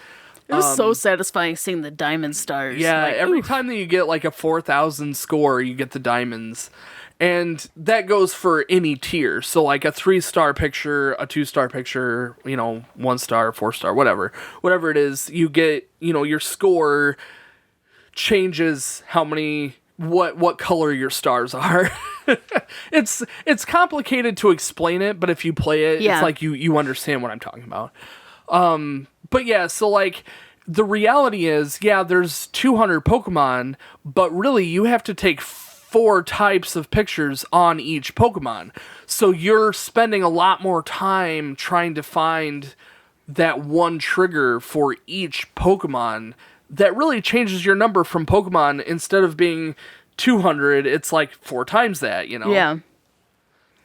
It was so satisfying seeing the diamond stars. Yeah, like, every time that you get like a 4,000 score, you get the diamonds. And that goes for any tier. So like a 3-star picture, a 2-star picture, 1 star, 4 star, whatever it is, you get, your score changes how many, what color your stars are. It's complicated to explain it, but if you play it, it's like you understand what I'm talking about. But yeah, so like the reality is, there's 200 Pokemon, but really you have to take 4 types of pictures on each Pokemon. So you're spending a lot more time trying to find that one trigger for each Pokemon that really changes your number from Pokemon. Instead of being 200, it's like 4 times that, Yeah.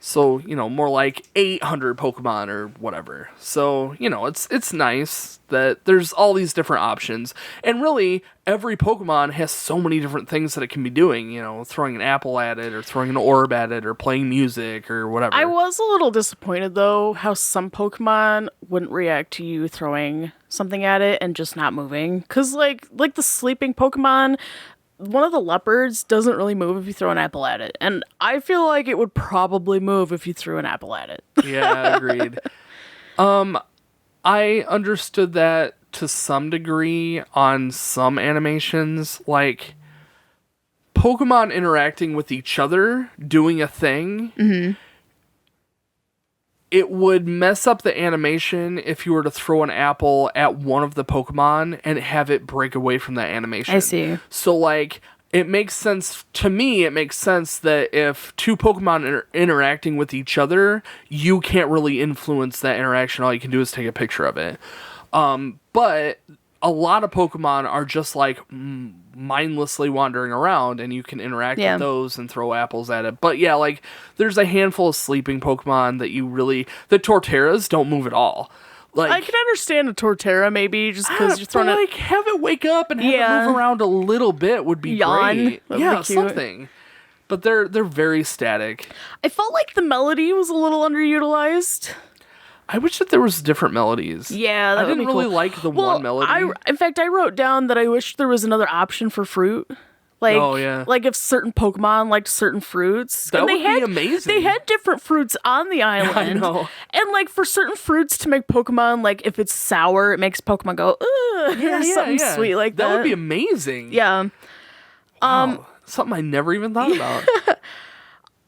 So, more like 800 Pokemon or whatever. So, it's nice that there's all these different options. And really, every Pokemon has so many different things that it can be doing. Throwing an apple at it, or throwing an orb at it, or playing music, or whatever. I was a little disappointed, though, how some Pokemon wouldn't react to you throwing something at it and just not moving. Because, like the sleeping Pokemon, one of the leopards doesn't really move if you throw an apple at it. And I feel like it would probably move if you threw an apple at it. Yeah, agreed. I understood that to some degree on some animations, like Pokemon interacting with each other, doing a thing. Mm-hmm. It would mess up the animation if you were to throw an apple at one of the Pokemon and have it break away from that animation. I see. So, like, it makes sense, to me, it makes sense that if 2 Pokemon are interacting with each other, you can't really influence that interaction. All you can do is take a picture of it. But a lot of Pokemon are just, like, mindlessly wandering around, and you can interact with those and throw apples at it. But yeah, like there's a handful of sleeping Pokemon that the Torterras don't move at all. Like, I can understand a Torterra maybe just because you're throwing it. Have it wake up and have it move around a little bit would be great. Yeah, something. But they're very static. I felt like the melody was a little underutilized. I wish that there was different melodies. Yeah, I didn't really like the one melody. In fact, I wrote down that I wish there was another option for fruit. Like, like if certain Pokemon liked certain fruits. That would be amazing. They had different fruits on the island. I know. And like for certain fruits to make Pokemon, like if it's sour, it makes Pokemon go, ugh, something sweet like that. That would be amazing. Yeah. Wow. Something I never even thought about.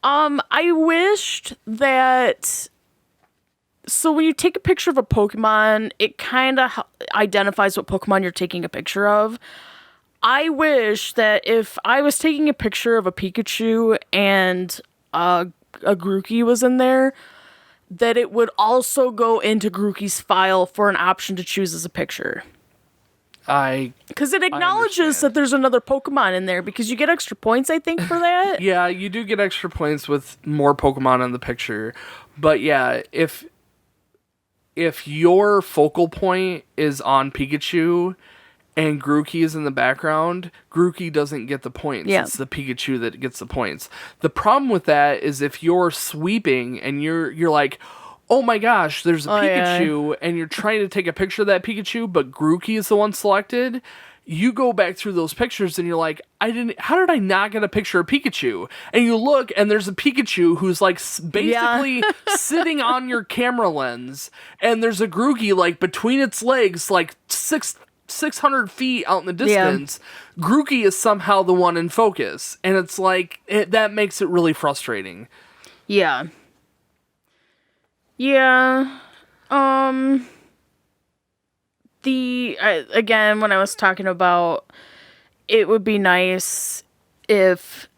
I wished that... So when you take a picture of a Pokemon, it kind of identifies what Pokemon you're taking a picture of. I wish that if I was taking a picture of a Pikachu and a a Grookey was in there, that it would also go into Grookey's file for an option to choose as a picture. Because it acknowledges that there's another Pokemon in there, because you get extra points, I think, for that. Yeah, you do get extra points with more Pokemon in the picture. But yeah, if your focal point is on Pikachu and Grookey is in the background, Grookey doesn't get the points. Yeah. It's the Pikachu that gets the points. The problem with that is if you're sweeping and you're like, oh my gosh, there's a Pikachu, and you're trying to take a picture of that Pikachu, but Grookey is the one selected, you go back through those pictures and you're like, how did I not get a picture of Pikachu? And you look and there's a Pikachu who's like basically sitting on your camera lens, and there's a Grookey like between its legs, like 600 feet out in the distance. Grookey is somehow the one in focus, and it's like, that makes it really frustrating. Yeah. Yeah. Again, when I was talking about, it would be nice if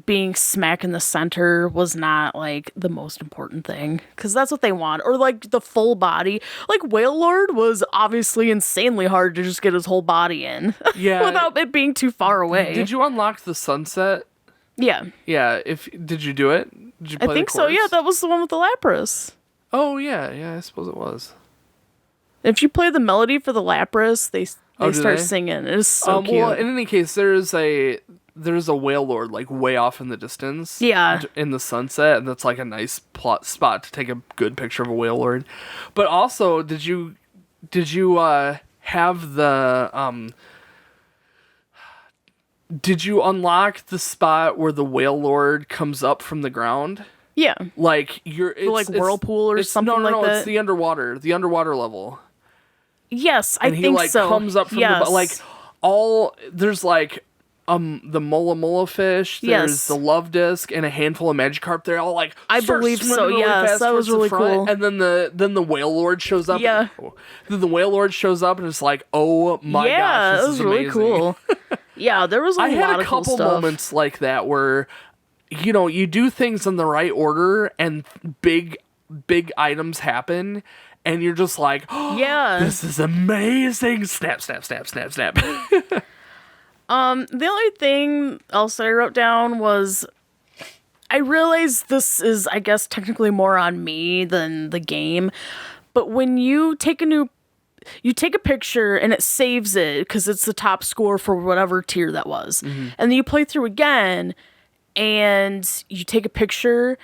being smack in the center was not like the most important thing, because that's what they want. Or like the full body, like Wailord was obviously insanely hard to just get his whole body in, without it being too far away. Did you unlock the sunset? Yeah. Did you do it? Did you play I think so. Yeah, that was the one with the Lapras. Oh yeah, I suppose it was. If you play the melody for the Lapras, they start singing. It is so cute. Well, in any case, there's a Wailord like way off in the distance. Yeah. In the sunset, and that's like a nice spot to take a good picture of a Wailord. But also, did you have the Did you unlock the spot where the Wailord comes up from the ground? Yeah. Like it's whirlpool or something like that? No, it's the underwater level. Yes, I think so. And he like comes up from the like there's like the Mola fish, there's the Love Disc, and a handful of Magikarp. They're all like I believe so. Really Yes, that was really cool. And then the Wailord shows up. Yeah. Then the Wailord shows up and it's like, oh my gosh, this is really cool. Yeah, there was a lot of cool stuff. I had a couple moments like that where, you do things in the right order and big items happen, and you're just like, oh, this is amazing. Snap, snap, snap, snap, snap. The only thing else I wrote down was, I realize this is, I guess, technically more on me than the game, but when you take a picture and it saves it because it's the top score for whatever tier that was. Mm-hmm. And then you play through again and you take a picture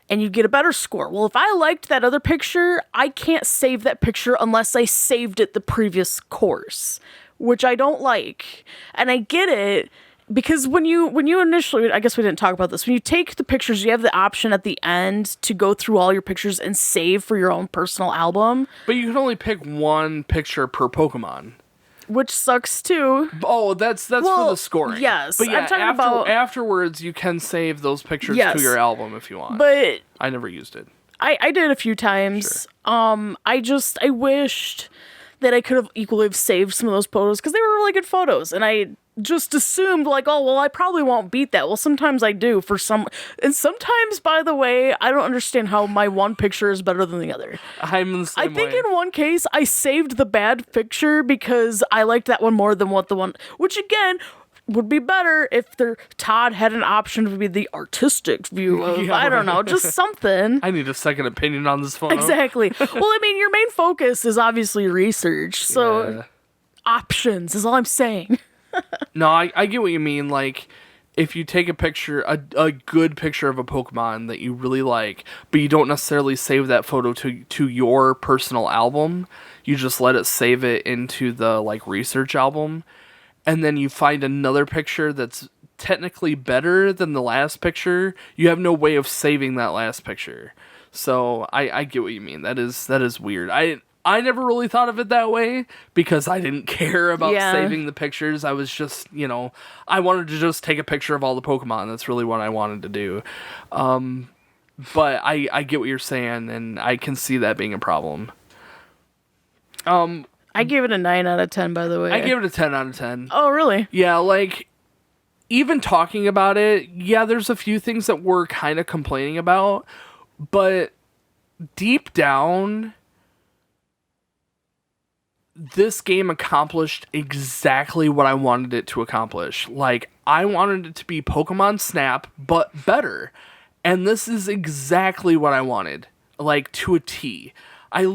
and you get a better score. Well, if I liked that other picture, I can't save that picture unless I saved it the previous course, which I don't like. And I get it, because when you initially, I guess we didn't talk about this, when you take the pictures, you have the option at the end to go through all your pictures and save for your own personal album. But you can only pick one picture per Pokemon. Which sucks too. Oh, that's for the scoring. Yes. But yeah, I'm talking about afterwards you can save those pictures to your album if you want. But I never used it. I did a few times. Sure. I wished that I could have equally saved some of those photos, because they were really good photos, and I just assumed like, oh, well, I probably won't beat that. Well, sometimes I do and sometimes, by the way, I don't understand how my one picture is better than the other. I'm the same way. I think in one case I saved the bad picture because I liked that one more than which again would be better if Todd had an option to be the artistic view of, I don't know, just something. I need a second opinion on this photo. Exactly. Well, I mean, your main focus is obviously research, so options is all I'm saying. No, I get what you mean. Like, if you take a picture, a good picture of a Pokemon that you really like, but you don't necessarily save that photo to your personal album, you just let it save it into the like research album, and then you find another picture that's technically better than the last picture, you have no way of saving that last picture. So I get what you mean. That is weird. I never really thought of it that way because I didn't care about saving the pictures. I was just, I wanted to just take a picture of all the Pokemon. That's really what I wanted to do. But I get what you're saying, and I can see that being a problem. I gave it a 9 out of 10, by the way. I gave it a 10 out of 10. Oh, really? Yeah, like, even talking about it, yeah, there's a few things that we're kind of complaining about, but deep down, this game accomplished exactly what I wanted it to accomplish. Like, I wanted it to be Pokemon Snap, but better. And this is exactly what I wanted. Like, to a T. I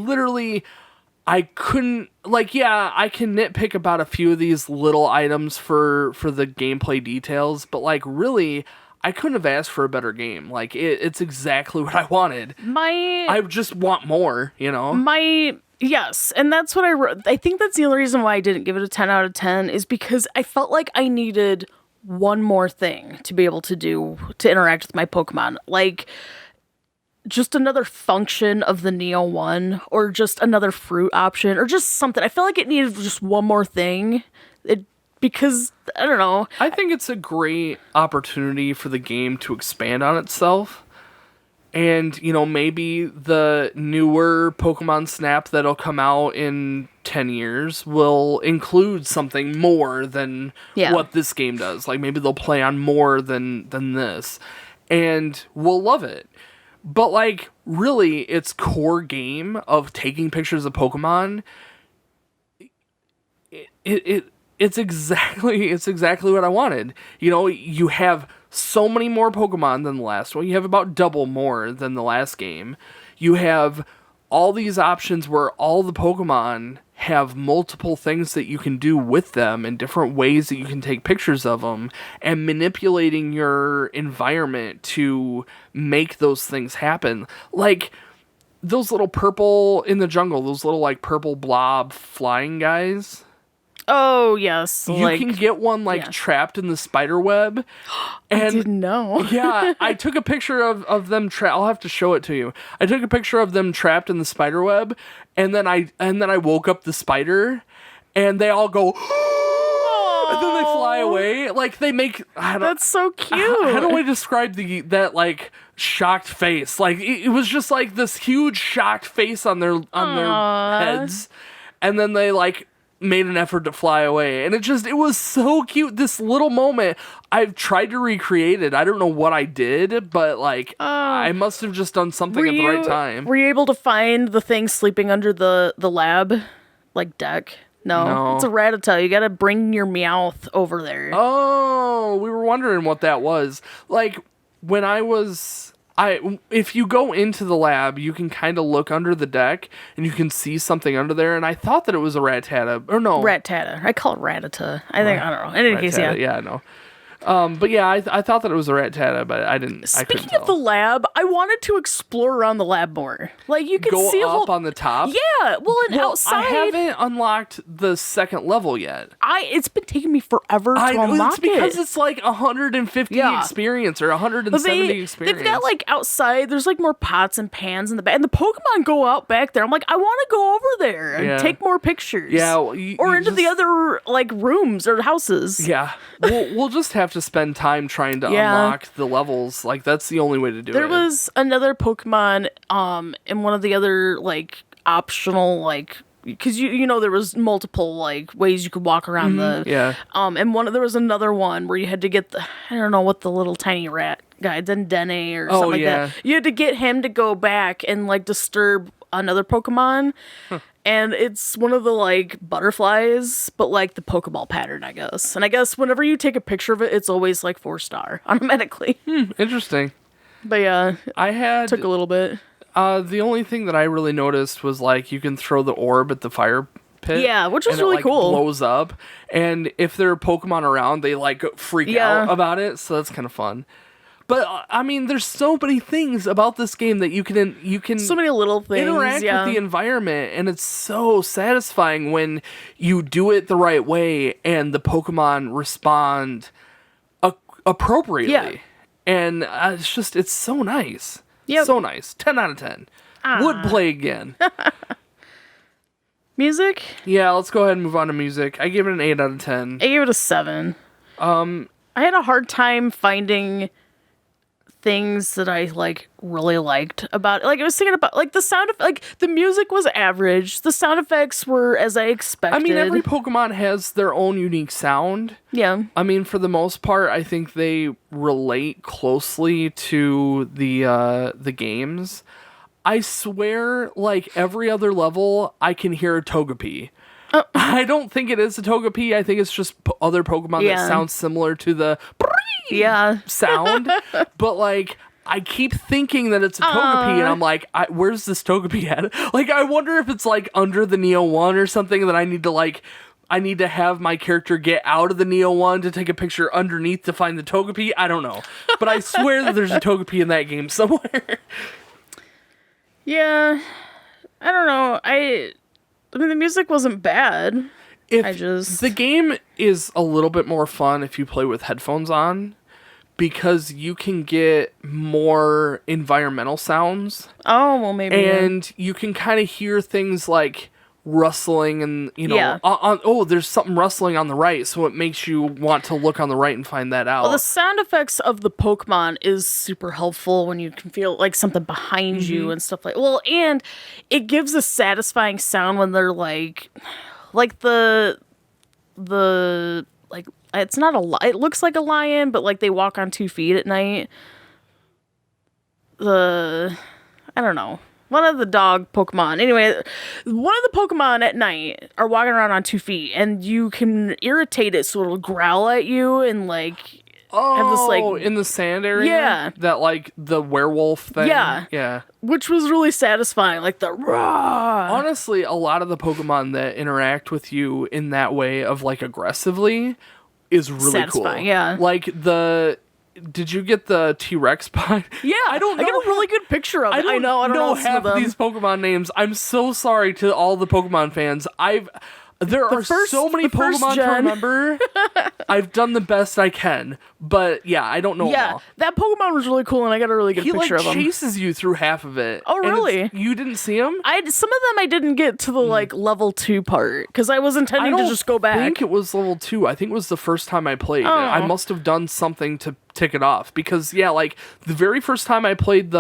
couldn't, like, yeah, I can nitpick about a few of these little items for the gameplay details, but, like, really, I couldn't have asked for a better game. Like, it's exactly what I wanted. I just want more, you know? Yes, and that's what I wrote. I think that's the only reason why I didn't give it a 10 out of 10 is because I felt like I needed one more thing to be able to interact with my Pokemon. Like, just another function of the Neo 1, or just another fruit option, or just something. I feel like it needed just one more thing. Because, I don't know. I think it's a great opportunity for the game to expand on itself. And, you know, maybe the newer Pokemon Snap that'll come out in 10 years will include something more than what this game does. Like, maybe they'll play on more than this. And we'll love it. But, like, really, its core game of taking pictures of Pokemon, it's exactly what I wanted. You know, you have so many more Pokemon than the last one. You have about double more than the last game. You have all these options where all the Pokemon have multiple things that you can do with them and different ways that you can take pictures of them, and manipulating your environment to make those things happen. Like those little purple in the jungle, those little like purple blob flying guys. Oh, yes. You can get one trapped in the spider web. And I didn't know. Yeah, I took a picture of them I'll have to show it to you. I took a picture of them trapped in the spider web, and then I woke up the spider, and they all go and then they fly away. Like they make That's so cute. How do I describe that like shocked face? Like it was just like this huge shocked face on their heads. And then they like made an effort to fly away, and it was so cute. This little moment, I've tried to recreate it. I don't know what I did, but like I must have just done something at the right time. Were you able to find the thing sleeping under the lab like deck? No, it's a Rattata. You gotta bring your Meowth over there. Oh, we were wondering what that was. Like when if you go into the lab, you can kind of look under the deck, and you can see something under there, and I thought that it was a Rattata. Or no. Rattata. I call it Rattata. I don't know. In any case, yeah. Yeah, I know. But yeah, I thought that it was a Rattata, but I didn't. Speaking of the lab, I wanted to explore around the lab more. Like you can see a whole on the top. Yeah, outside. I haven't unlocked the second level yet. It's been taking me forever to unlock it. It's because it's like 150 experience or 170 experience. They've got like outside. There's like more pots and pans in the back, and the Pokemon go out back there. I'm like, I want to go over there and take more pictures. Yeah, or into the other like rooms or houses. Yeah, we'll just have to spend time trying to unlock the levels. Like that's the only way to do it. There was another Pokemon in one of the other like optional like, because you know there was multiple like ways you could walk around and there was another one where you had to get I don't know what the little tiny rat guy, Dendene or something like that. You had to get him to go back and like disturb another Pokemon. And it's one of the, like, butterflies, but, like, the Pokeball pattern, I guess. And I guess whenever you take a picture of it, it's always, like, 4-star automatically. Interesting. But, yeah. Took a little bit. The only thing that I really noticed was, like, you can throw the orb at the fire pit. Yeah, which was really cool. It blows up. And if there are Pokemon around, they, like, freak out about it. So that's kind of fun. But I mean, there's so many things about this game that you can so many little things interact with the environment, and it's so satisfying when you do it the right way and the Pokemon respond appropriately. Yeah. And it's so nice. Yeah, so nice. 10 out of 10. Would play again. Music? Yeah, let's go ahead and move on to music. I gave it an 8 out of 10. I gave it a 7. I had a hard time finding things that I like really liked about it. Like I was thinking about like the sound of like the music was average. The sound effects were as I expected. I mean, every Pokemon has their own unique sound. Yeah. I mean, for the most part, I think they relate closely to the games. I swear, like every other level, I can hear a Togepi. I don't think it is a Togepi. I think it's just other Pokemon that sound similar to the sound. But like, I keep thinking that it's a Togepi, and I'm like, where's this Togepi at? Like, I wonder if it's like under the Neo 1 or something that I need to have my character get out of the Neo 1 to take a picture underneath to find the Togepi. I don't know. But I swear that there's a Togepi in that game somewhere. Yeah. I don't know. I mean, the music wasn't bad. The game is a little bit more fun if you play with headphones on, because you can get more environmental sounds. Oh, well, maybe. And you can kind of hear things like rustling and, there's something rustling on the right, so it makes you want to look on the right and find that out. Well, the sound effects of the Pokemon is super helpful when you can feel like something behind you and stuff like. Well, and it gives a satisfying sound when they're like the like it's not it looks like a lion, but like they walk on 2 feet at night. I don't know. One of the dog Pokemon. Anyway, one of the Pokemon at night are walking around on 2 feet, and you can irritate it so it'll growl at you and like have this like in the sand area. Yeah, that like the werewolf thing. Yeah, which was really satisfying. Like the raw. Honestly, a lot of the Pokemon that interact with you in that way of like aggressively is really satisfying, cool. Yeah, like did you get the T-Rex pod? Yeah, I don't know. I got a really good picture of it. I don't know half of these Pokemon names. I'm so sorry to all the Pokemon fans. There are so many Pokemon to remember. I've done the best I can, but yeah, I don't know them all. That Pokemon was really cool, and I got a really good picture of him. He chases you through half of it. Oh, really? You didn't see him? Some of them I didn't get to the like level 2 part because I was intending to just go back. I think it was level 2. I think it was the first time I played. I must have done something to tick it off because like the very first time I played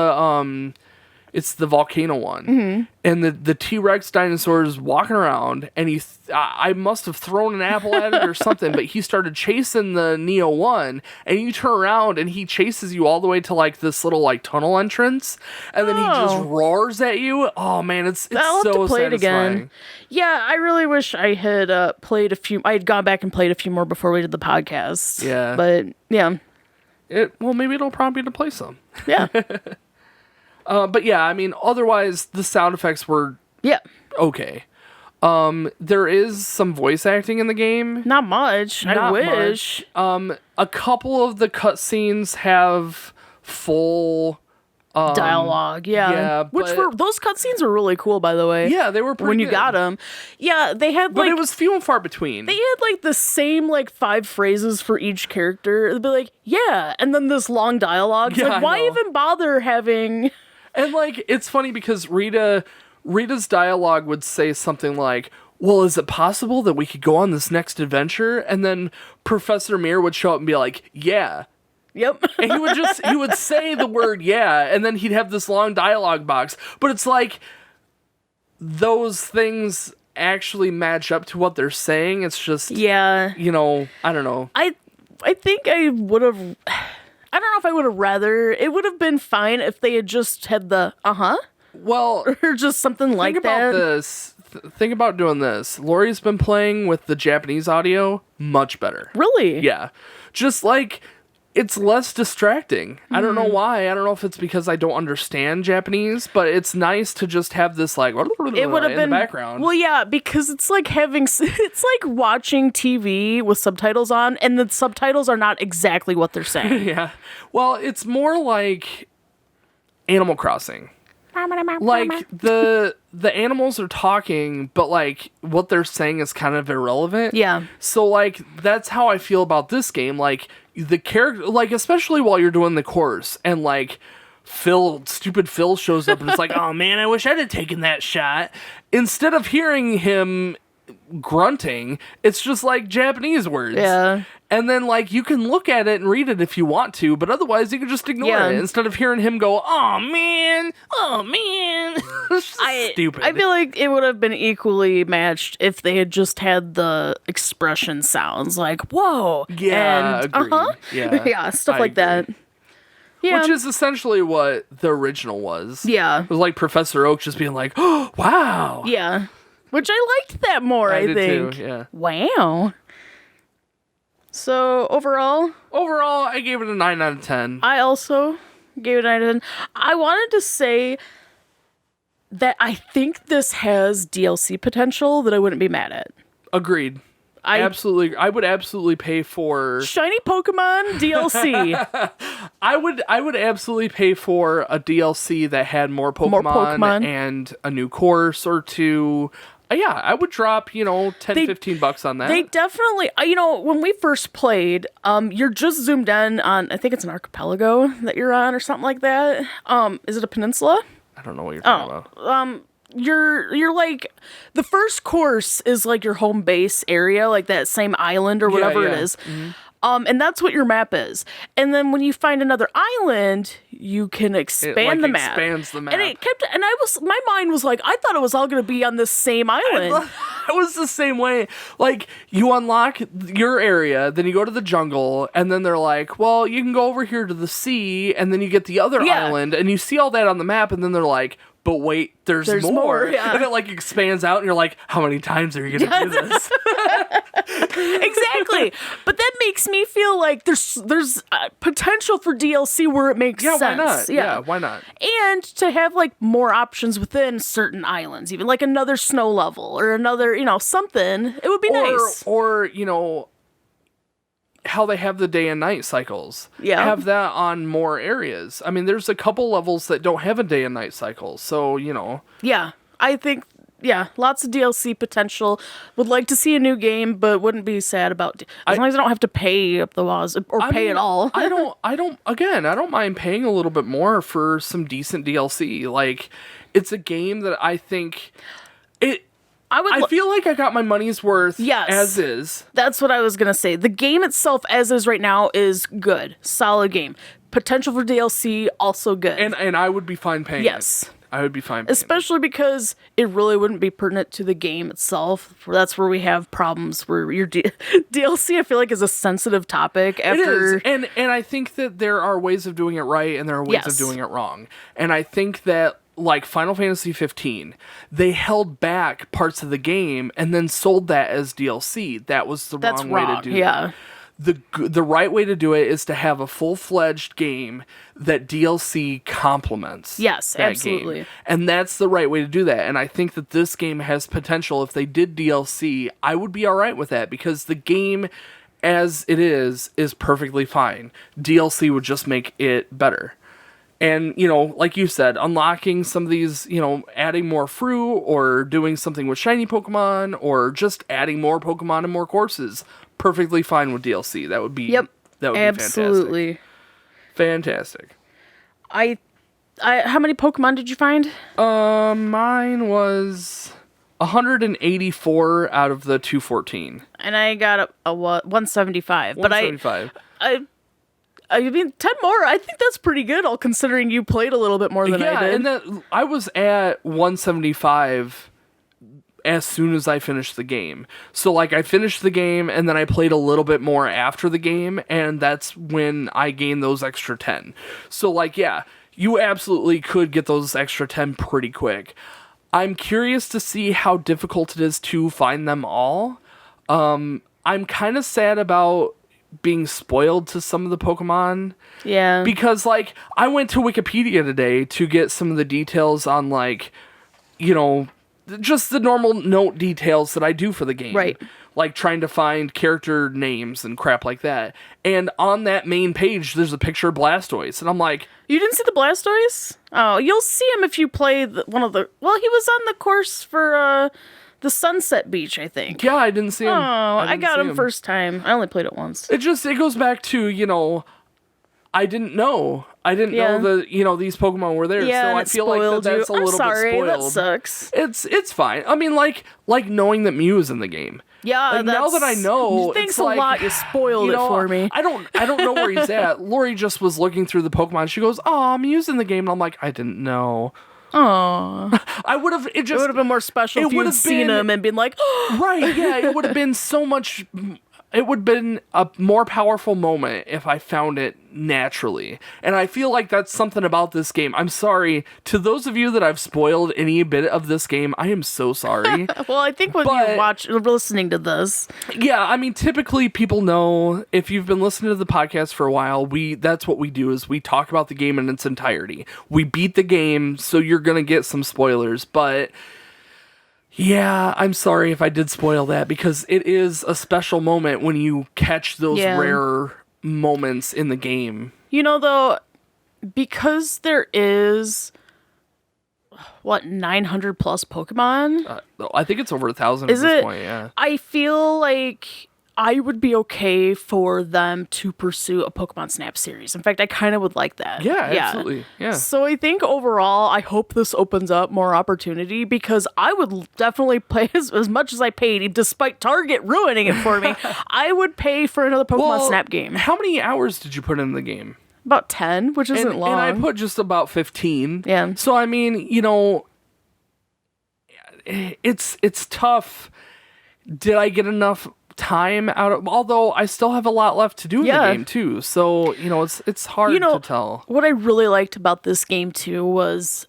it's the volcano one, and the T-Rex dinosaur is walking around, and I must have thrown an apple at it or something, but he started chasing the Neo 1, and you turn around, and he chases you all the way to, like, this little, like, tunnel entrance, and then he just roars at you. Oh, man, it's I'll so have to play satisfying. It again. Yeah, I really wish I had played a few. I had gone back and played a few more before we did the podcast. Yeah. But, yeah. Well, maybe it'll prompt you to play some. Yeah. But yeah, I mean, otherwise the sound effects were okay. There is some voice acting in the game. Not much. I wish. A couple of the cutscenes have full dialogue. Yeah, those cutscenes were really cool, by the way. Yeah, they were pretty when good. You got them. Yeah, they had but it was few and far between. They had like the same like 5 phrases for each character. It'd be like, yeah, and then this long dialogue. It's like, why even bother having? And, like, it's funny because Rita's dialogue would say something like, well, is it possible that we could go on this next adventure? And then Professor Mir would show up and be like, yeah. Yep. And he would say the word yeah, and then he'd have this long dialogue box. But it's like, those things actually match up to what they're saying. It's just, I don't know. I think I would have... I don't know if I would have rather. It would have been fine if they had just had the Well, or just something like that. Think about this. Think about doing this. Lori's been playing with the Japanese audio much better. Really? Yeah. Just like it's less distracting. I don't know why. I don't know if it's because I don't understand Japanese, but it's nice to just have this like it would have been the background. Well, yeah, because it's like it's like watching TV with subtitles on, and the subtitles are not exactly what they're saying. Yeah. Well, it's more like Animal Crossing. Like the animals are talking, but like what they're saying is kind of irrelevant. Yeah. So like that's how I feel about this game. Like the character, like especially while you're doing the course, and like stupid Phil shows up and it's like, oh man, I wish I'd have taken that shot. Instead of hearing him grunting, it's just like Japanese words. Yeah. And then, like, you can look at it and read it if you want to, but otherwise you can just ignore it instead of hearing him go, oh, man. It's just stupid. I feel like it would have been equally matched if they had just had the expression sounds like, whoa. Yeah, and, agreed. Yeah, yeah, stuff I like that. agree. Yeah. Which is essentially what the original was. Yeah. It was like Professor Oak just being like, oh, wow. Yeah. Which I liked that more, I did think. too, yeah. Wow. So, overall? Overall, I gave it a 9 out of 10. I also gave it a 9 out of 10. I wanted to say that I think this has DLC potential that I wouldn't be mad at. Agreed. I would absolutely pay for Shiny Pokemon DLC. I would absolutely pay for a DLC that had more Pokemon and a new course or two. Yeah, I would drop, $10-15 on that. They definitely, when we first played, you're just zoomed in on, I think it's an archipelago that you're on or something like that. Is it a peninsula? I don't know what you're talking about. You're like, the first course is like your home base area, like that same island or whatever it is. Mm-hmm. And that's what your map is. And then when you find another island, you can expand the map. Expands the map. And my mind was like, I thought it was all going to be on this same island. It was the same way. Like, you unlock your area, then you go to the jungle, and then they're like, well, you can go over here to the sea, and then you get the other island, and you see all that on the map, and then they're like, but wait, there's more. Yeah. And it like expands out, and you're like, how many times are you going to do this? Exactly. But that makes me feel like there's potential for DLC where it makes sense. Why not? Yeah, why not? And to have like more options within certain islands, even like another snow level or another, something, it would be nice. Or, how they have the day and night cycles. Yeah. Have that on more areas. I mean, there's a couple levels that don't have a day and night cycle. So, Yeah. I think lots of DLC potential. Would like to see a new game, but wouldn't be sad about as long as I don't have to pay up the walls or pay at all. I don't mind paying a little bit more for some decent DLC. Like, it's a game that I think I feel like I got my money's worth as is. That's what I was going to say. The game itself as is right now is good. Solid game. Potential for DLC, also good. And I would be fine paying it. I would be fine paying Especially because it really wouldn't be pertinent to the game itself. That's where we have problems where your DLC, I feel like, is a sensitive topic. After... It is. And I think that there are ways of doing it right and there are ways of doing it wrong. And I think that like Final Fantasy 15, they held back parts of the game and then sold that as DLC. That was the wrong way to do it. The right way to do it is to have a full-fledged game that DLC complements. Yes, absolutely. Game. And that's the right way to do that. And I think that this game has potential. If they did DLC, I would be all right with that because the game as it is perfectly fine. DLC would just make it better. And, like you said, unlocking some of these, adding more fruit or doing something with shiny Pokemon or just adding more Pokemon and more courses, perfectly fine with DLC. That would be absolutely fantastic. I how many Pokemon did you find? Mine was 184 out of the 214. And I got a 175. 175. But I mean, 10 more, I think that's pretty good, all considering you played a little bit more than I did. And I was at 175 as soon as I finished the game. So, like, I finished the game, and then I played a little bit more after the game, and that's when I gained those extra 10. So, like, yeah, you absolutely could get those extra 10 pretty quick. I'm curious to see how difficult it is to find them all. I'm kind of sad about being spoiled to some of the Pokemon. Yeah. Because, like, I went to Wikipedia today to get some of the details on, like, just the normal note details that I do for the game. Right. Like, trying to find character names and crap like that. And on that main page, there's a picture of Blastoise. And I'm like... You didn't see the Blastoise? Oh, you'll see him if you play one of the... Well, he was on the course for... the Sunset Beach, I think. Yeah, I didn't see him. Oh, I got him first time. I only played it once. It goes back to, I didn't know. I didn't know that, these Pokemon were there. Yeah, so and I it feel like spoiled that's a you. I'm little sorry, bit that spoiled. sucks. It's fine. I mean, like knowing that Mew is in the game. Yeah, Like, now that I know, thanks it's a like, lot. You spoiled it for me. I don't know where he's at. Lori just was looking through the Pokemon. She goes, "Oh, Mew's in the game," and I'm like, I didn't know. Aww. I would have. It would have been more special if you had seen him and been like, right? Yeah, it would have been so much. It would have been a more powerful moment if I found it naturally. And I feel like that's something about this game. I'm sorry to those of you that I've spoiled any bit of this game. I am so sorry. Well, I think when you're listening to this. Yeah, I mean, typically people know, if you've been listening to the podcast for a while, that's what we do, is we talk about the game in its entirety. We beat the game, so you're going to get some spoilers, but yeah, I'm sorry if I did spoil that, because it is a special moment when you catch those rare moments in the game. Though, because there is, 900 plus Pokemon? I think it's over 1,000 at this point, yeah. I feel like I would be okay for them to pursue a Pokemon Snap series. In fact, I kind of would like that. Yeah, absolutely. Yeah. So I think overall, I hope this opens up more opportunity, because I would definitely play as much as I paid, despite Target ruining it for me. I would pay for another Pokemon Snap game. How many hours did you put in the game? About 10, which isn't long. And I put just about 15. Yeah. So, I mean, it's tough. Did I get enough time out of, although I still have a lot left to do in the game too, so it's hard to tell. What I really liked about this game too was,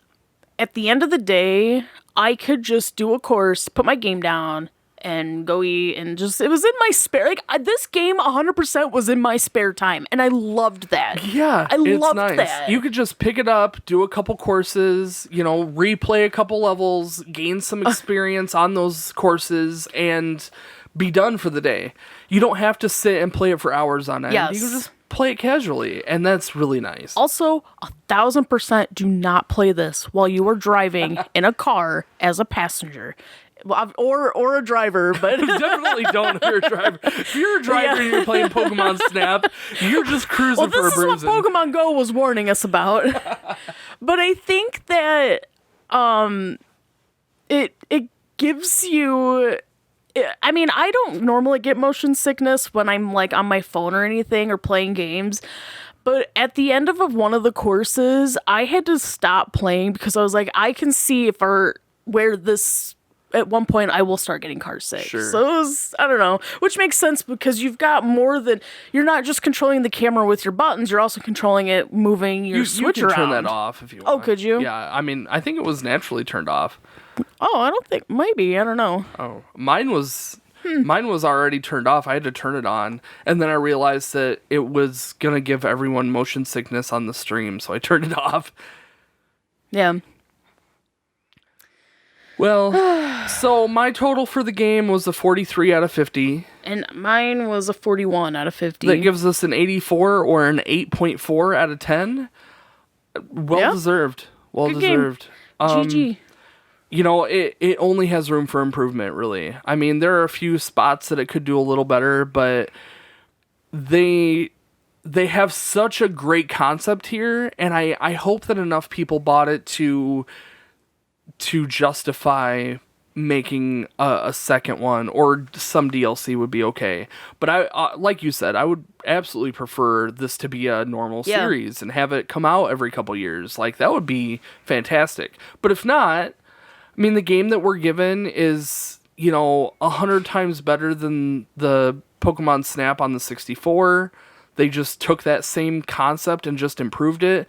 at the end of the day, I could just do a course, put my game down, and go eat, and just, it was in my spare, this game 100% was in my spare time, and I loved that. Yeah, I loved nice. that. You could just pick it up, do a couple courses, replay a couple levels, gain some experience on those courses, and be done for the day. You don't have to sit and play it for hours on end. Yes. You can just play it casually, and that's really nice. Also, 1,000% do not play this while you are driving in a car as a passenger. Or a driver, but definitely don't if you're a driver. If you're a driver and you're playing Pokemon Snap, you're just cruising for a bruising. This is what Pokemon Go was warning us about. But I think that it gives you, I mean, I don't normally get motion sickness when I'm like on my phone or anything or playing games. But at the end of one of the courses, I had to stop playing because I was like, I can see at one point I will start getting car sick. Sure. So it was, I don't know, which makes sense because you've got more than, you're not just controlling the camera with your buttons, you're also controlling it, moving your switch around. You can turn that off if you want. Oh, could you? Yeah, I mean, I think it was naturally turned off. Oh, I don't think, maybe, I don't know. Oh, mine was already turned off. I had to turn it on, and then I realized that it was gonna give everyone motion sickness on the stream, so I turned it off. Yeah. Well, so my total for the game was a 43 out of 50. And mine was a 41 out of 50. That gives us an 84 or an 8.4 out of 10. Well deserved. Well Good deserved. GG. It only has room for improvement, really. I mean, there are a few spots that it could do a little better, but they have such a great concept here, and I hope that enough people bought it to justify making a second one, or some DLC would be okay. But I like you said, I would absolutely prefer this to be a normal series and have it come out every couple years. Like, that would be fantastic. But if not, I mean, the game that we're given is, 100 times better than the Pokemon Snap on the 64. They just took that same concept and just improved it.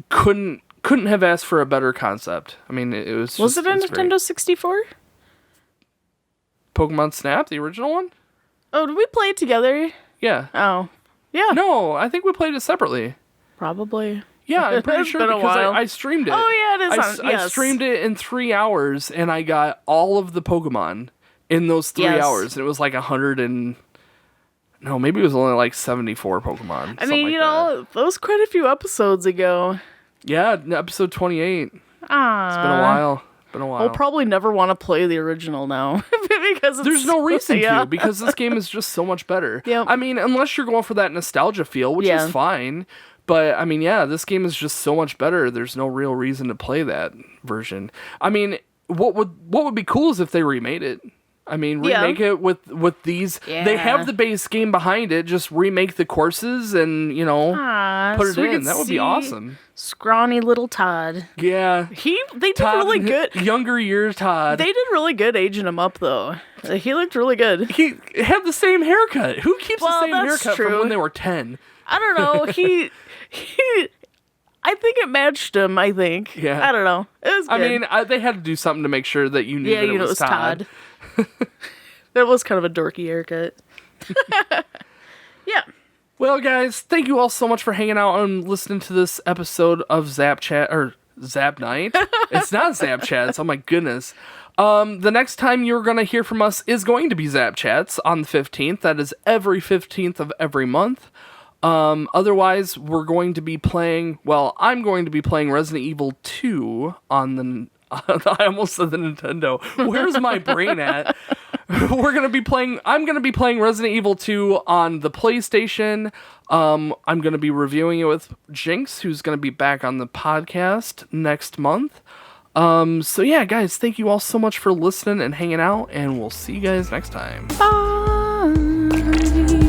Couldn't have asked for a better concept. I mean, it was. Was it a Nintendo 64? Pokemon Snap, the original one? Oh, did we play it together? Yeah. Oh, yeah. No, I think we played it separately. Probably. Yeah, I'm pretty sure because I streamed it. Oh, yeah, it is. I streamed it in 3 hours, and I got all of the Pokemon in those 3 hours. And it was like 100 and... No, maybe it was only like 74 Pokemon. I mean, that was quite a few episodes ago. Yeah, episode 28. It's been a while. We'll probably never want to play the original now because there's no reason to, because this game is just so much better. Yep. I mean, unless you're going for that nostalgia feel, which is fine, But I mean, yeah, this game is just so much better. There's no real reason to play that version. I mean, what would be cool is if they remade it. I mean, remake it with these. Yeah. They have the base game behind it. Just remake the courses and put it in. That would be awesome. Scrawny little Todd. Yeah, They did really good. Younger years, Todd. They did really good aging him up though. He looked really good. He had the same haircut. Who keeps the same that's haircut true. from when they were 10? I don't know. He I think it matched him. I think. Yeah. I don't know. It was good. I mean, they had to do something to make sure that you knew that it was Todd. That was kind of a dorky haircut. Yeah. Well, guys, thank you all so much for hanging out and listening to this episode of Zap Chat or Zap Night. It's not Zap Chats. Oh my goodness. The next time you're going to hear from us is going to be Zap Chats on the 15th. That is every 15th of every month. Otherwise, we're going to be playing, I'm going to be playing Resident Evil 2 on the, I almost said the Nintendo. Where's my brain at? I'm going to be playing Resident Evil 2 on the PlayStation. I'm going to be reviewing it with Jinx, who's going to be back on the podcast next month. So yeah, guys, thank you all so much for listening and hanging out, and we'll see you guys next time. Bye.